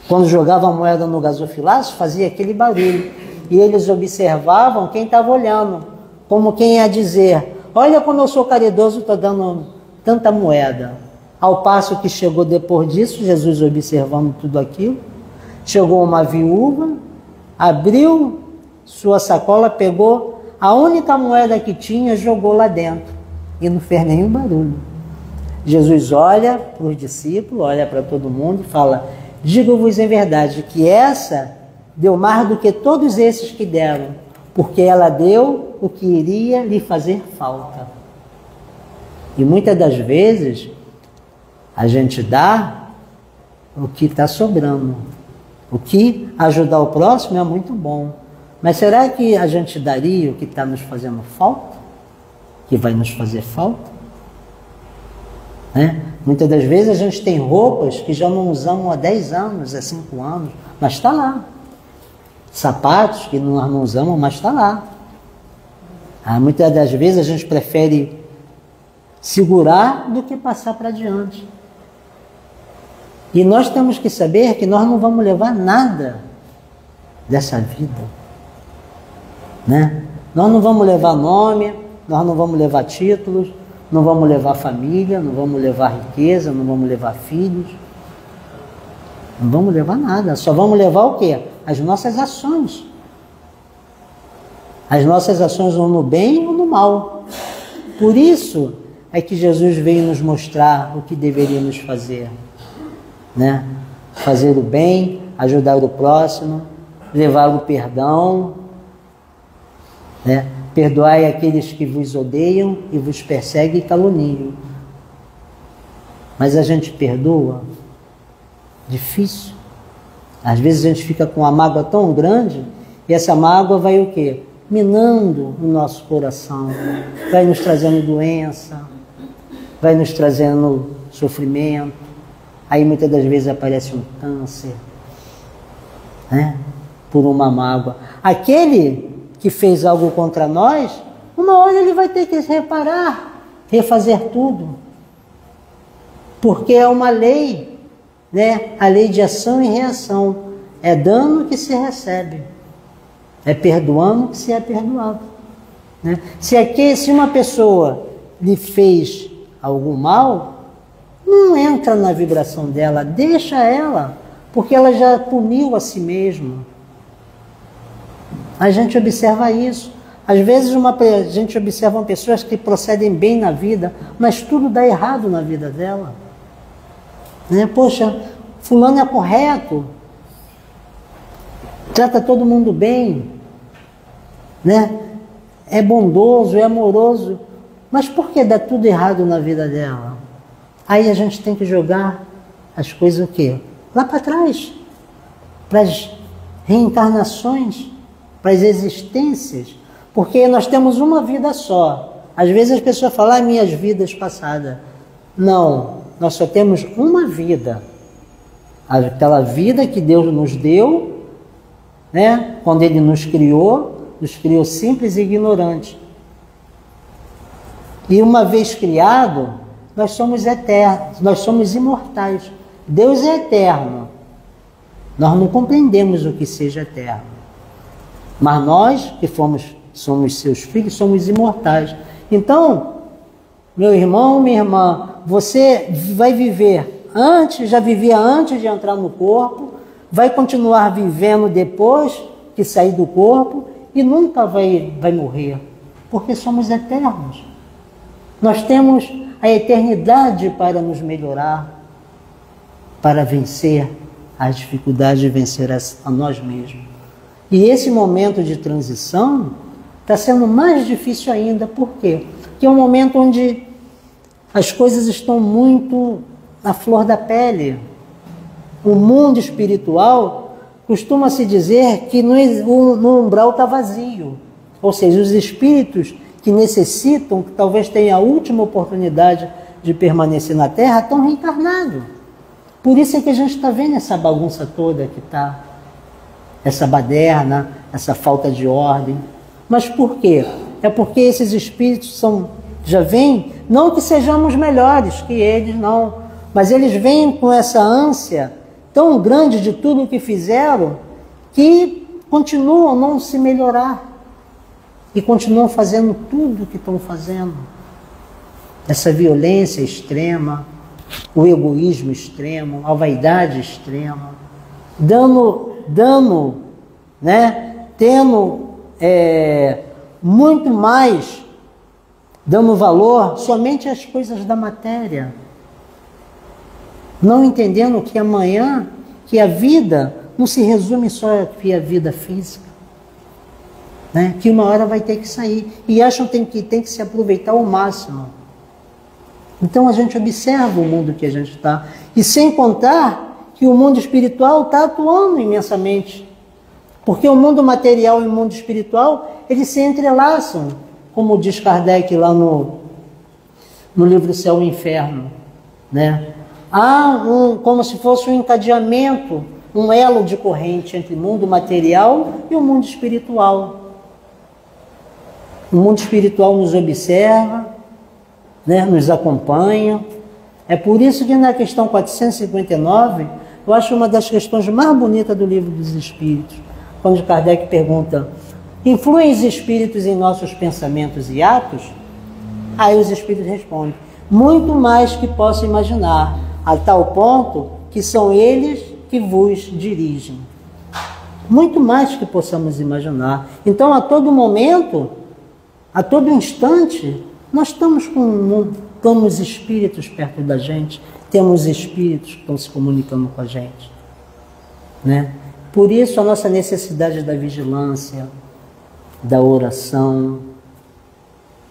Quando jogavam a moeda no gasofilaço, fazia aquele barulho. E eles observavam quem estava olhando, como quem ia dizer: olha como eu sou caridoso, estou dando tanta moeda. Ao passo que chegou depois disso, Jesus observando tudo aquilo, chegou uma viúva, abriu sua sacola, pegou a única moeda que tinha, jogou lá dentro e não fez nenhum barulho. Jesus olha para os discípulos, olha para todo mundo e fala: digo-vos em verdade que essa deu mais do que todos esses que deram, porque ela deu o que iria lhe fazer falta. E muitas das vezes a gente dá o que está sobrando. O que ajudar o próximo é muito bom. Mas será que a gente daria o que está nos fazendo falta? Que vai nos fazer falta? Né? Muitas das vezes a gente tem roupas que já não usamos há 10 anos, há 5 anos, mas está lá. Sapatos que nós não usamos, mas está lá. Muitas das vezes a gente prefere segurar do que passar para diante. E nós temos que saber que nós não vamos levar nada dessa vida, né? Nós não vamos levar nome, nós não vamos levar títulos, não vamos levar família, não vamos levar riqueza, não vamos levar filhos, não vamos levar nada. Só vamos levar o quê? As nossas ações. As nossas ações ou no bem ou no mal. Por isso é que Jesus veio nos mostrar o que deveríamos fazer, né? Fazer o bem, ajudar o próximo, levar o perdão, né? Perdoai aqueles que vos odeiam e vos perseguem e caluniam. Mas a gente perdoa? Difícil. Às vezes a gente fica com uma mágoa tão grande e essa mágoa vai o quê? Minando o nosso coração, vai nos trazendo doença, vai nos trazendo sofrimento. Aí muitas das vezes aparece um câncer, né? Por uma mágoa. Aquele que fez algo contra nós, uma hora ele vai ter que reparar, refazer tudo. Porque é uma lei, né? A lei de ação e reação. É dano que se recebe. É perdoando que se é perdoado, né? Se uma pessoa lhe fez algum mal, não entra na vibração dela, deixa ela, porque ela já puniu a si mesma. A gente observa isso. Às vezes a gente observa pessoas que procedem bem na vida, mas tudo dá errado na vida dela, né? Poxa, fulano é correto, trata todo mundo bem, né? É bondoso, é amoroso, mas por que dá tudo errado na vida dela? Aí a gente tem que jogar as coisas o quê? Lá para trás, para as reencarnações, para as existências, porque nós temos uma vida só. Às vezes as pessoas falam: minhas vidas passadas. Não, nós só temos uma vida, aquela vida que Deus nos deu, né? Quando Ele nos criou simples e ignorantes. E uma vez criado, nós somos eternos, nós somos imortais. Deus é eterno. Nós não compreendemos o que seja eterno. Mas nós, que somos seus filhos, somos imortais. Então, meu irmão, minha irmã, você vai viver antes, já vivia antes de entrar no corpo, vai continuar vivendo depois que sair do corpo e nunca vai morrer, porque somos eternos. Nós temos a eternidade para nos melhorar, para vencer as dificuldades de vencer a nós mesmos. E esse momento de transição está sendo mais difícil ainda. Por quê? Porque é um momento onde as coisas estão muito à flor da pele. O mundo espiritual costuma-se dizer que no umbral está vazio. Ou seja, os espíritos que necessitam, que talvez tenham a última oportunidade de permanecer na Terra, estão reencarnados. Por isso é que a gente está vendo essa bagunça toda que está, essa baderna, essa falta de ordem. Mas por quê? É porque esses espíritos já vêm, não que sejamos melhores que eles, não, mas eles vêm com essa ânsia tão grande de tudo o que fizeram, que continuam a não se melhorar. E continuam fazendo tudo o que estão fazendo. Essa violência extrema, o egoísmo extremo, a vaidade extrema, dando, né? Tendo muito mais, dando valor somente às coisas da matéria. Não entendendo que amanhã, que a vida não se resume só a vida física. Né? Que uma hora vai ter que sair. E acham que tem que se aproveitar ao máximo. Então a gente observa o mundo que a gente está. E sem contar que o mundo espiritual está atuando imensamente. Porque o mundo material e o mundo espiritual, eles se entrelaçam. Como diz Kardec lá no livro Céu e Inferno. Né? Há como se fosse um encadeamento, um elo de corrente entre o mundo material e o mundo espiritual. O mundo espiritual nos observa, né, nos acompanha. É por isso que na questão 459, eu acho uma das questões mais bonitas do Livro dos Espíritos, quando Kardec pergunta: influem os espíritos em nossos pensamentos e atos? Aí os espíritos respondem: muito mais que posso imaginar, a tal ponto que são eles que vos dirigem. Muito mais que possamos imaginar. Então, a todo momento, a todo instante, nós temos espíritos perto da gente, temos espíritos que estão se comunicando com a gente. Né? Por isso, a nossa necessidade da vigilância, da oração,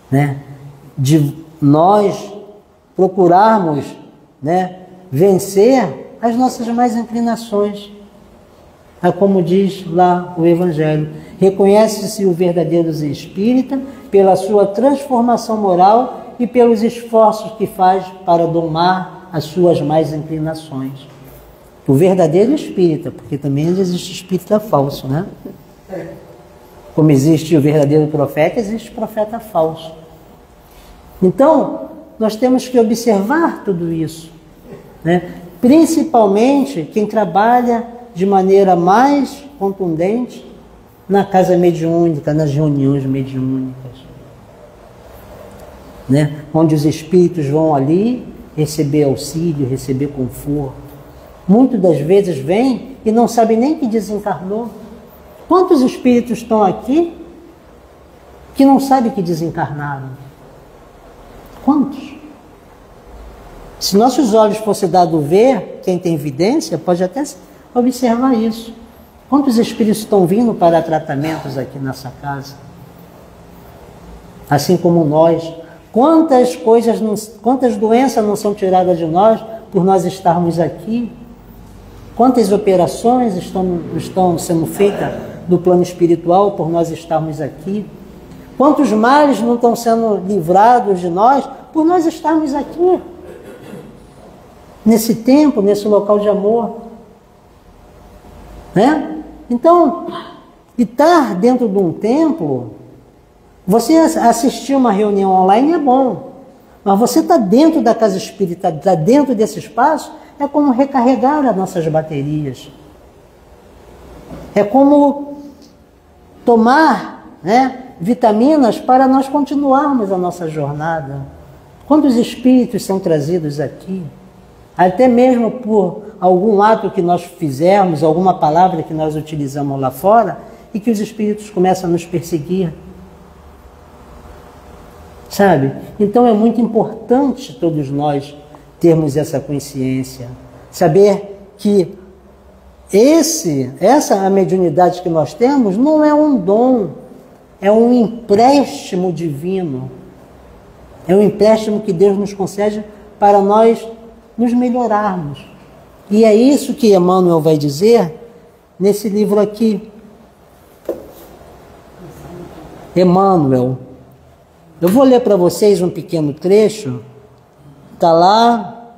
né? De nós procurarmos, né, vencer as nossas más inclinações. É como diz lá o Evangelho: reconhece-se o verdadeiro espírita pela sua transformação moral e pelos esforços que faz para domar as suas más inclinações. O verdadeiro espírita, porque também existe espírita falso, né? Como existe o verdadeiro profeta, existe profeta falso. Então, nós temos que observar tudo isso, né? Principalmente quem trabalha de maneira mais contundente na casa mediúnica, nas reuniões mediúnicas, né? Onde os espíritos vão ali receber auxílio, receber conforto. Muitas das vezes vêm e não sabem nem que desencarnou. Quantos espíritos estão aqui que não sabem que desencarnaram? Quantos? Se nossos olhos fossem dados ver, quem tem evidência pode até observar isso. Quantos espíritos estão vindo para tratamentos aqui nessa casa? Assim como nós. Quantas doenças não são tiradas de nós por nós estarmos aqui? Quantas operações estão sendo feitas no plano espiritual por nós estarmos aqui? Quantos males não estão sendo livrados de nós por nós estarmos aqui? Nesse tempo, nesse local de amor. Né? Então, estar dentro de um templo, você assistir uma reunião online é bom, mas você está dentro da casa espírita, está dentro desse espaço, é como recarregar as nossas baterias. É como tomar, né, vitaminas para nós continuarmos a nossa jornada. Quantos espíritos são trazidos aqui? Até mesmo por algum ato que nós fizermos, alguma palavra que nós utilizamos lá fora, e que os espíritos começam a nos perseguir. Sabe? Então é muito importante todos nós termos essa consciência. Saber que essa mediunidade que nós temos não é um dom, é um empréstimo divino. É um empréstimo que Deus nos concede para nós nos melhorarmos. E é isso que Emmanuel vai dizer nesse livro aqui. Emmanuel. Eu vou ler para vocês um pequeno trecho. Está lá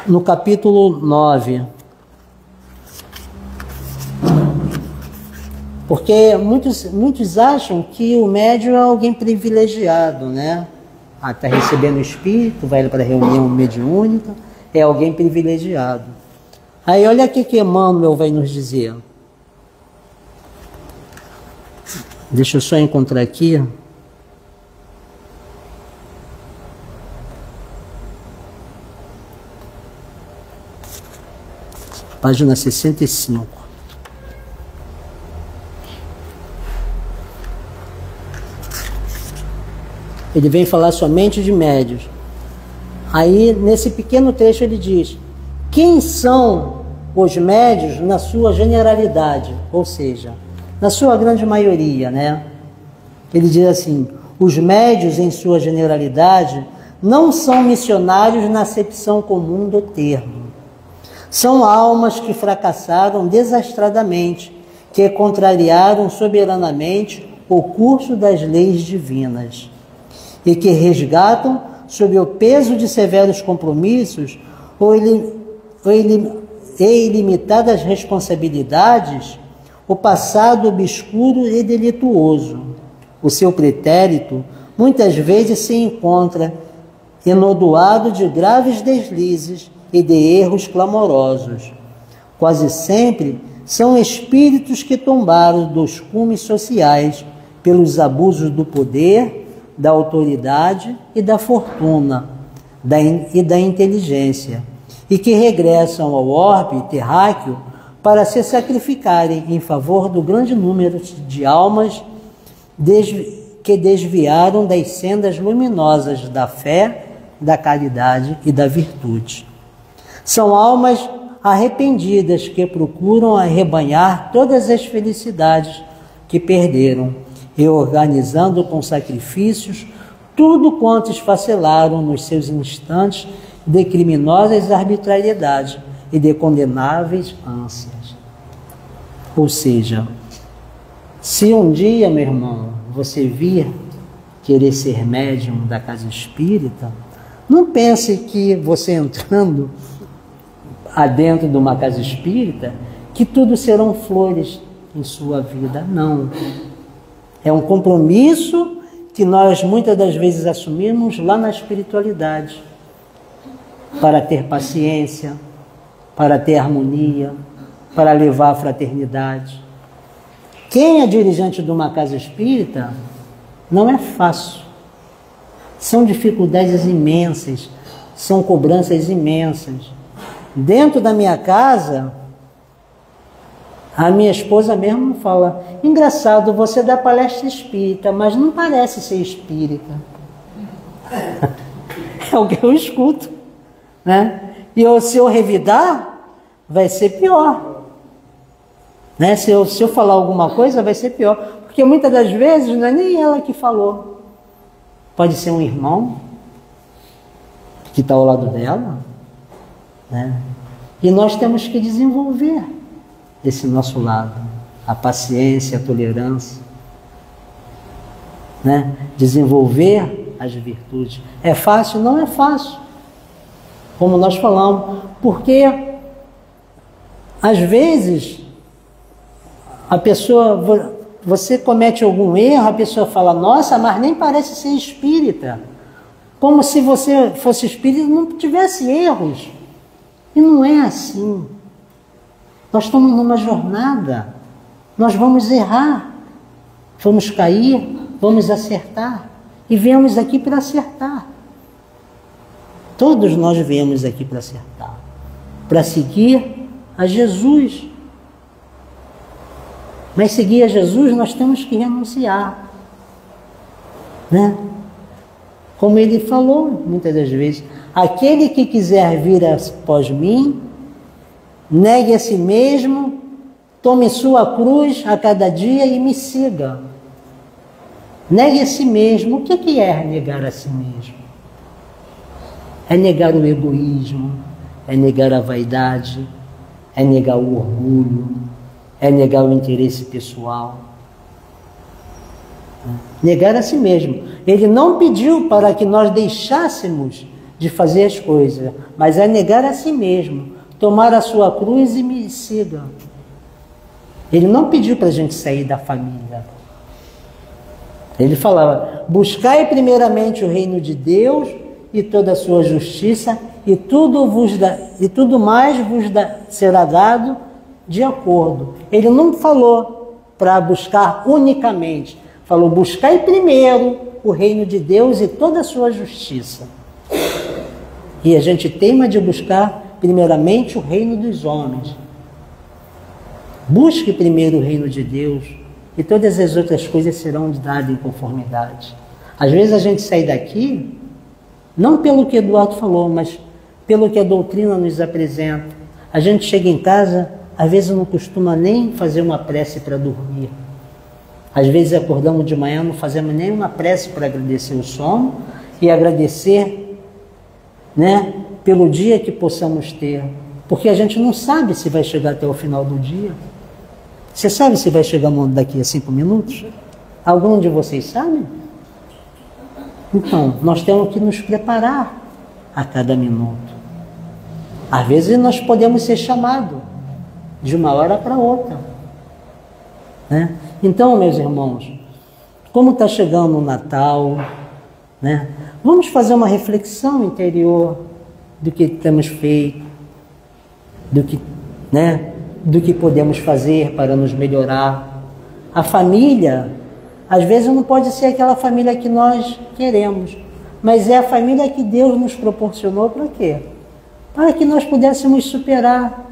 no capítulo 9. Porque muitos acham que o médium é alguém privilegiado, né? Está recebendo o espírito, vai para a reunião mediúnica, é alguém privilegiado. Aí olha aqui que Emmanuel vai nos dizer. Deixa eu só encontrar aqui. Página 65. Ele vem falar somente de médios. Aí, nesse pequeno trecho, ele diz: quem são os médios na sua generalidade? Ou seja, na sua grande maioria, né? Ele diz assim: os médios, em sua generalidade, não são missionários na acepção comum do termo. São almas que fracassaram desastradamente, que contrariaram soberanamente o curso das leis divinas, e que resgatam, sob o peso de severos compromissos e ilimitadas responsabilidades, o passado obscuro e delituoso. O seu pretérito muitas vezes se encontra enodoado de graves deslizes e de erros clamorosos. Quase sempre são espíritos que tombaram dos cumes sociais pelos abusos do poder, da autoridade e da fortuna e da inteligência, e que regressam ao orbe terráqueo para se sacrificarem em favor do grande número de almas que desviaram das sendas luminosas da fé, da caridade e da virtude. São almas arrependidas que procuram arrebanhar todas as felicidades que perderam, reorganizando com sacrifícios tudo quanto esfacelaram nos seus instantes de criminosas arbitrariedades e de condenáveis ânsias. Ou seja, se um dia, meu irmão, você vir querer ser médium da casa espírita, não pense que você entrando adentro de uma casa espírita, que tudo serão flores em sua vida. Não. É um compromisso que nós muitas das vezes assumimos lá na espiritualidade, para ter paciência, para ter harmonia, para levar a fraternidade. Quem é dirigente de uma casa espírita não é fácil. São dificuldades imensas, são cobranças imensas. Dentro da minha casa, a minha esposa mesmo fala: engraçado, você dá palestra espírita, mas não parece ser espírita. É o que eu escuto, né? E se eu revidar, vai ser pior, né? Se eu falar alguma coisa, vai ser pior, porque muitas das vezes não é nem ela que falou. Pode ser um irmão que está ao lado dela, né? E nós temos que desenvolver esse nosso lado, a paciência, a tolerância, né? Desenvolver as virtudes. É fácil? Não é fácil, como nós falamos, porque às vezes a pessoa, você comete algum erro, a pessoa fala: nossa, mas nem parece ser espírita, como se você fosse espírita e não tivesse erros. E não é assim. Nós estamos numa jornada, nós vamos errar. Vamos cair, vamos acertar. E viemos aqui para acertar. Todos nós viemos aqui para acertar. Para seguir a Jesus. Mas seguir a Jesus nós temos que renunciar. Né? Como ele falou muitas das vezes, aquele que quiser vir após mim, negue a si mesmo, tome sua cruz a cada dia e me siga. Negue a si mesmo. O que é negar a si mesmo? É negar o egoísmo, é negar a vaidade, é negar o orgulho, é negar o interesse pessoal. Negar a si mesmo. Ele não pediu para que nós deixássemos de fazer as coisas, mas é negar a si mesmo, tomar a sua cruz e me siga. Ele não pediu para a gente sair da família. Ele falava, buscai primeiramente o reino de Deus e toda a sua justiça, e tudo mais vos será dado de acordo. Ele não falou para buscar unicamente, falou, buscai primeiro o reino de Deus e toda a sua justiça. E a gente teima de buscar primeiramente o reino dos homens. Busque primeiro o reino de Deus e todas as outras coisas serão dadas em conformidade. Às vezes a gente sai daqui, não pelo que Eduardo falou, mas pelo que a doutrina nos apresenta. A gente chega em casa, às vezes não costuma nem fazer uma prece para dormir. Às vezes acordamos de manhã, não fazemos nem uma prece para agradecer o sono e agradecer, né, pelo dia que possamos ter. Porque a gente não sabe se vai chegar até o final do dia. Você sabe se vai chegar daqui a 5 minutos? Algum de vocês sabe? Então, nós temos que nos preparar a cada minuto. Às vezes nós podemos ser chamados de uma hora para outra. Né? Então, meus irmãos, como está chegando o Natal, né? Vamos fazer uma reflexão interior do que temos feito, do que podemos fazer para nos melhorar. A família, às vezes não pode ser aquela família que nós queremos, mas é a família que Deus nos proporcionou para quê? Para que nós pudéssemos superar.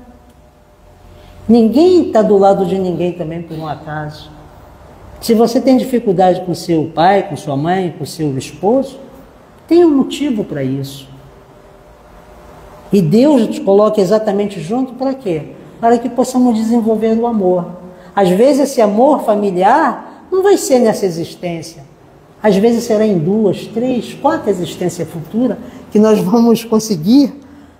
Ninguém está do lado de ninguém também por um acaso. Se você tem dificuldade com seu pai, com sua mãe, com seu esposo, tem um motivo para isso. E Deus te coloca exatamente junto para quê? Para que possamos desenvolver o amor. Às vezes esse amor familiar não vai ser nessa existência. Às vezes será em 2, 3, 4 existências futuras que nós vamos conseguir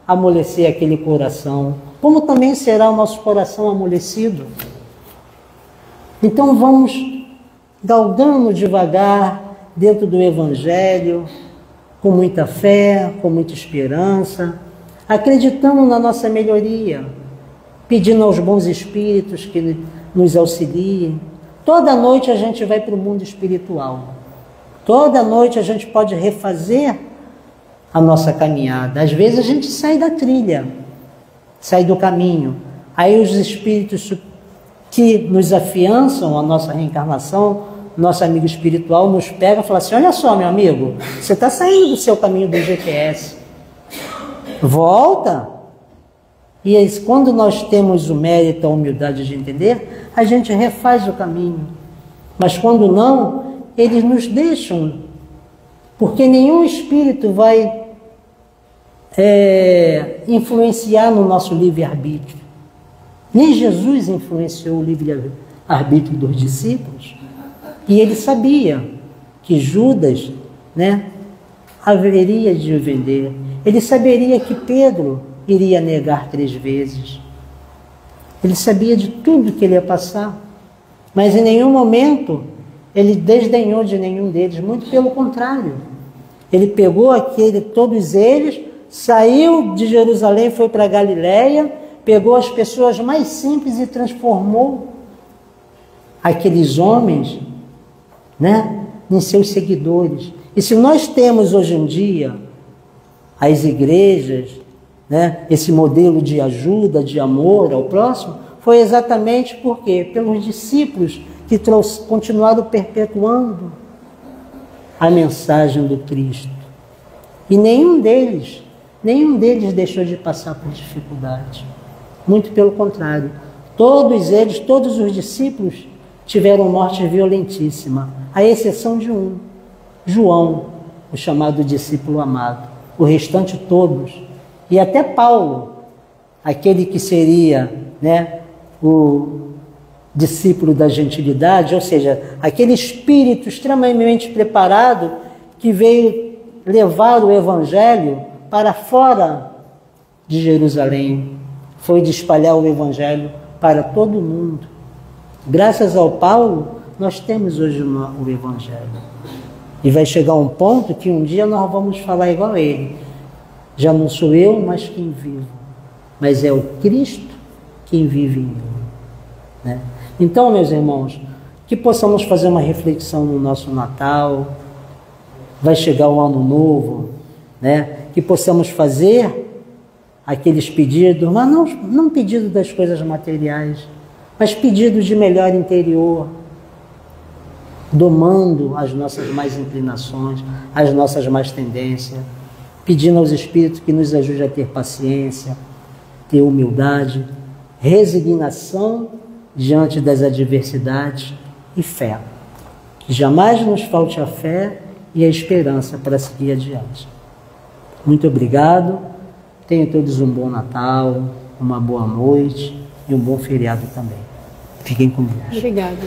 amolecer aquele coração. Como também será o nosso coração amolecido. Então vamos galgando devagar dentro do Evangelho, com muita fé, com muita esperança, acreditando na nossa melhoria, pedindo aos bons espíritos que nos auxiliem. Toda noite a gente vai para o mundo espiritual. Toda noite a gente pode refazer a nossa caminhada. Às vezes a gente sai da trilha, sai do caminho. Aí os espíritos que nos afiançam a nossa reencarnação, nosso amigo espiritual nos pega e fala assim, olha só, meu amigo, você está saindo do seu caminho do GPS. Volta. E quando nós temos o mérito, a humildade de entender, a gente refaz o caminho. Mas quando não, eles nos deixam. Porque nenhum espírito vai influenciar no nosso livre-arbítrio. Nem Jesus influenciou o livre-arbítrio dos discípulos. E ele sabia que Judas, haveria de o vender. Ele saberia que Pedro iria negar 3 vezes. Ele sabia de tudo que ele ia passar. Mas em nenhum momento ele desdenhou de nenhum deles. Muito pelo contrário. Ele pegou todos eles, saiu de Jerusalém, foi para Galiléia, pegou as pessoas mais simples e transformou aqueles homens, em seus seguidores. E se nós temos hoje em dia as igrejas, esse modelo de ajuda, de amor ao próximo, foi exatamente por quê? Pelos discípulos que continuaram perpetuando a mensagem do Cristo. E nenhum deles deixou de passar por dificuldade. Muito pelo contrário. Todos eles, todos os discípulos, tiveram morte violentíssima, à exceção de um, João, o chamado discípulo amado. O restante todos, e até Paulo, aquele que seria, o discípulo da gentilidade, ou seja, aquele espírito extremamente preparado que veio levar o evangelho para fora de Jerusalém, foi de espalhar o evangelho para todo o mundo. Graças ao Paulo, nós temos hoje o evangelho. E vai chegar um ponto que um dia nós vamos falar igual a ele. Já não sou eu, mas quem vivo. Mas é o Cristo quem vive em mim. Então, meus irmãos, que possamos fazer uma reflexão no nosso Natal. Vai chegar o Ano Novo, que possamos fazer aqueles pedidos, mas não pedido das coisas materiais, mas pedidos de melhor interior, domando as nossas más inclinações, as nossas más tendências, pedindo aos Espíritos que nos ajude a ter paciência, ter humildade, resignação diante das adversidades e fé. Que jamais nos falte a fé e a esperança para seguir adiante. Muito obrigado. Tenham todos um bom Natal, uma boa noite e um bom feriado também. Fiquem com Deus. Obrigada.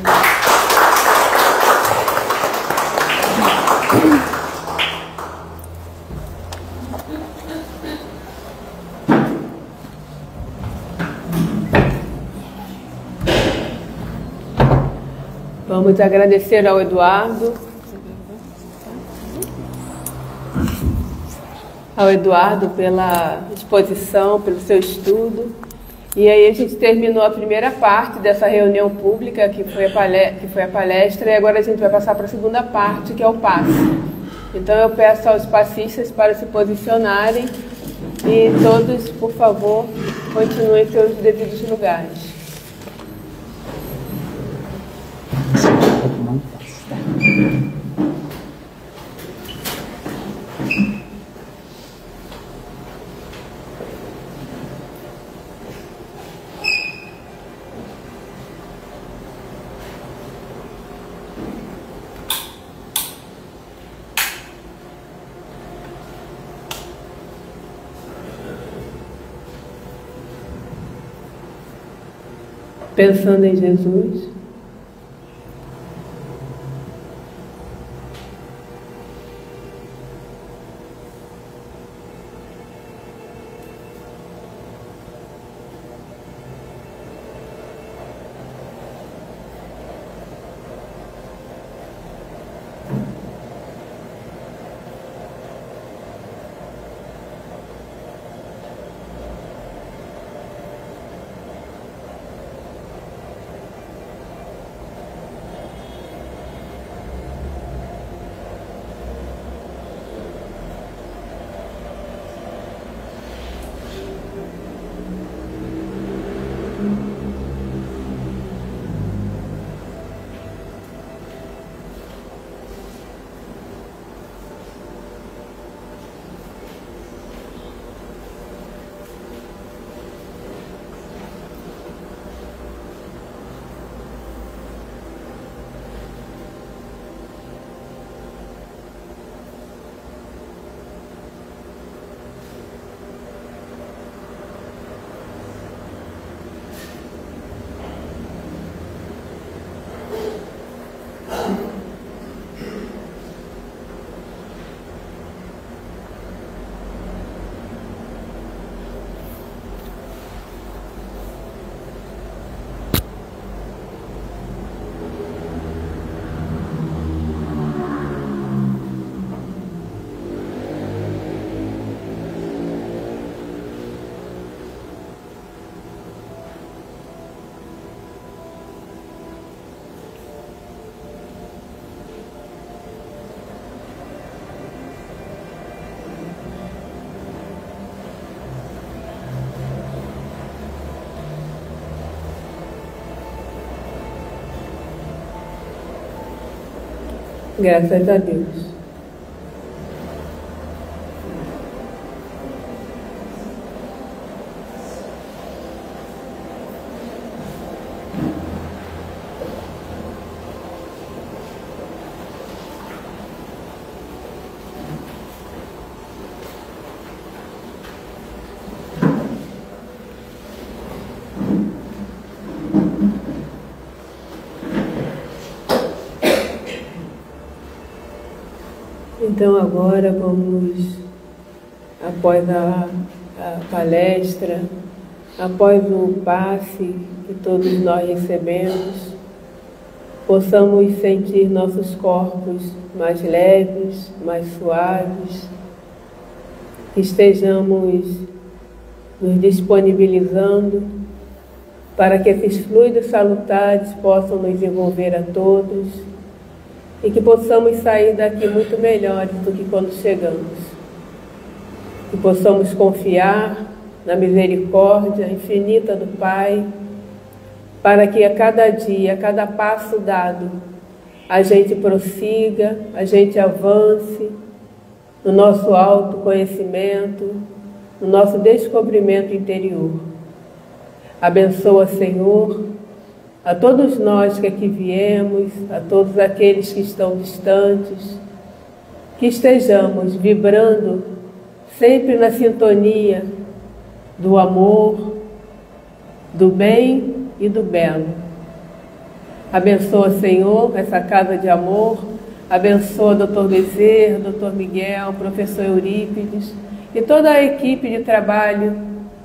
Vamos agradecer ao Eduardo. Pela exposição, pelo seu estudo. E aí a gente terminou a primeira parte dessa reunião pública, que foi a palestra, e agora a gente vai passar para a segunda parte, que é o passe. Então eu peço aos passistas para se posicionarem e todos, por favor, continuem em seus devidos lugares. Pensando em Jesus, Graças a Deus. Então agora vamos, após a palestra, após o passe que todos nós recebemos, possamos sentir nossos corpos mais leves, mais suaves, que estejamos nos disponibilizando para que esses fluidos salutares possam nos envolver a todos e que possamos sair daqui muito melhores do que quando chegamos. Que possamos confiar na misericórdia infinita do Pai, para que a cada dia, a cada passo dado, a gente prossiga, a gente avance no nosso autoconhecimento, no nosso descobrimento interior. Abençoa, Senhor, a todos nós que aqui viemos, a todos aqueles que estão distantes, que estejamos vibrando sempre na sintonia do amor, do bem e do belo. Abençoa, Senhor, essa casa de amor, abençoa Dr. Bezerra, Dr. Miguel, Professor Eurípides e toda a equipe de trabalho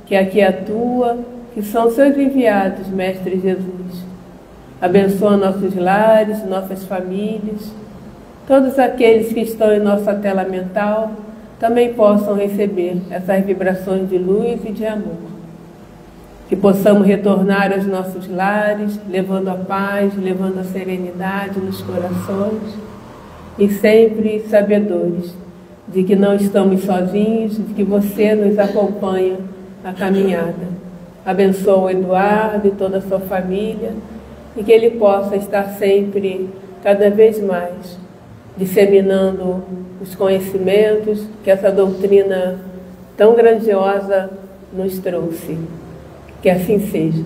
que aqui atua, que são seus enviados, Mestre Jesus. Abençoa nossos lares, nossas famílias, todos aqueles que estão em nossa tela mental também possam receber essas vibrações de luz e de amor. Que possamos retornar aos nossos lares, levando a paz, levando a serenidade nos corações e sempre sabedores de que não estamos sozinhos, de que você nos acompanha na caminhada. Abençoa o Eduardo e toda a sua família e que ele possa estar sempre, cada vez mais, disseminando os conhecimentos que essa doutrina tão grandiosa nos trouxe. Que assim seja.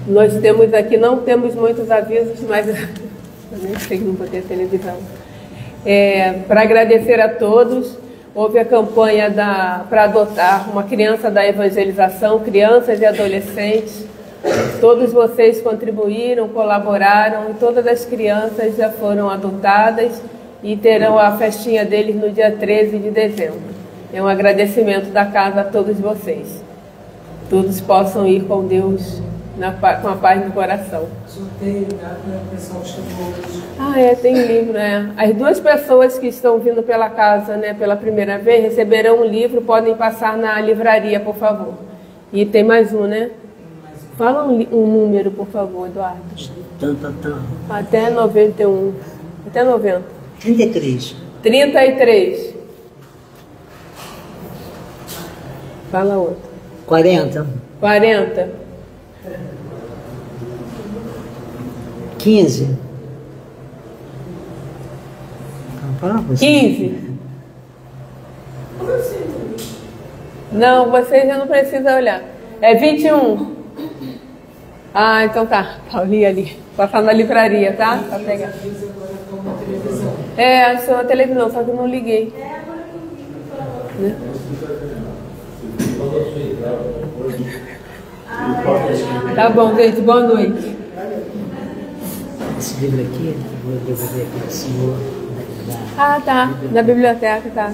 Nós temos aqui, não temos muitos avisos, mas eu nem sei que não vou ter televisão. Para agradecer a todos, houve a campanha para adotar uma criança da evangelização, crianças e adolescentes. Todos vocês contribuíram, colaboraram e todas as crianças já foram adotadas e terão a festinha deles no dia 13 de dezembro. É um agradecimento da casa a todos vocês. Todos possam ir com Deus com a paz no coração. Sorteio, o pessoal chegou hoje. Tem livro, As duas pessoas que estão vindo pela casa, pela primeira vez, receberão um livro, podem passar na livraria, por favor. E tem mais um, Fala um número, por favor, Eduardo. Até 91. Até 90. 33. 33. Fala outro. 40. 40. 15. 15. Não, você já não precisa olhar. É 21. Então tá. Paulinha ali. Passar na livraria, tá? Pra pegar. Achou a televisão, só que eu não liguei. Tá bom, gente. Boa noite. Esse livro aqui, eu vou devolver aqui para o senhor. Tá. Na biblioteca, tá.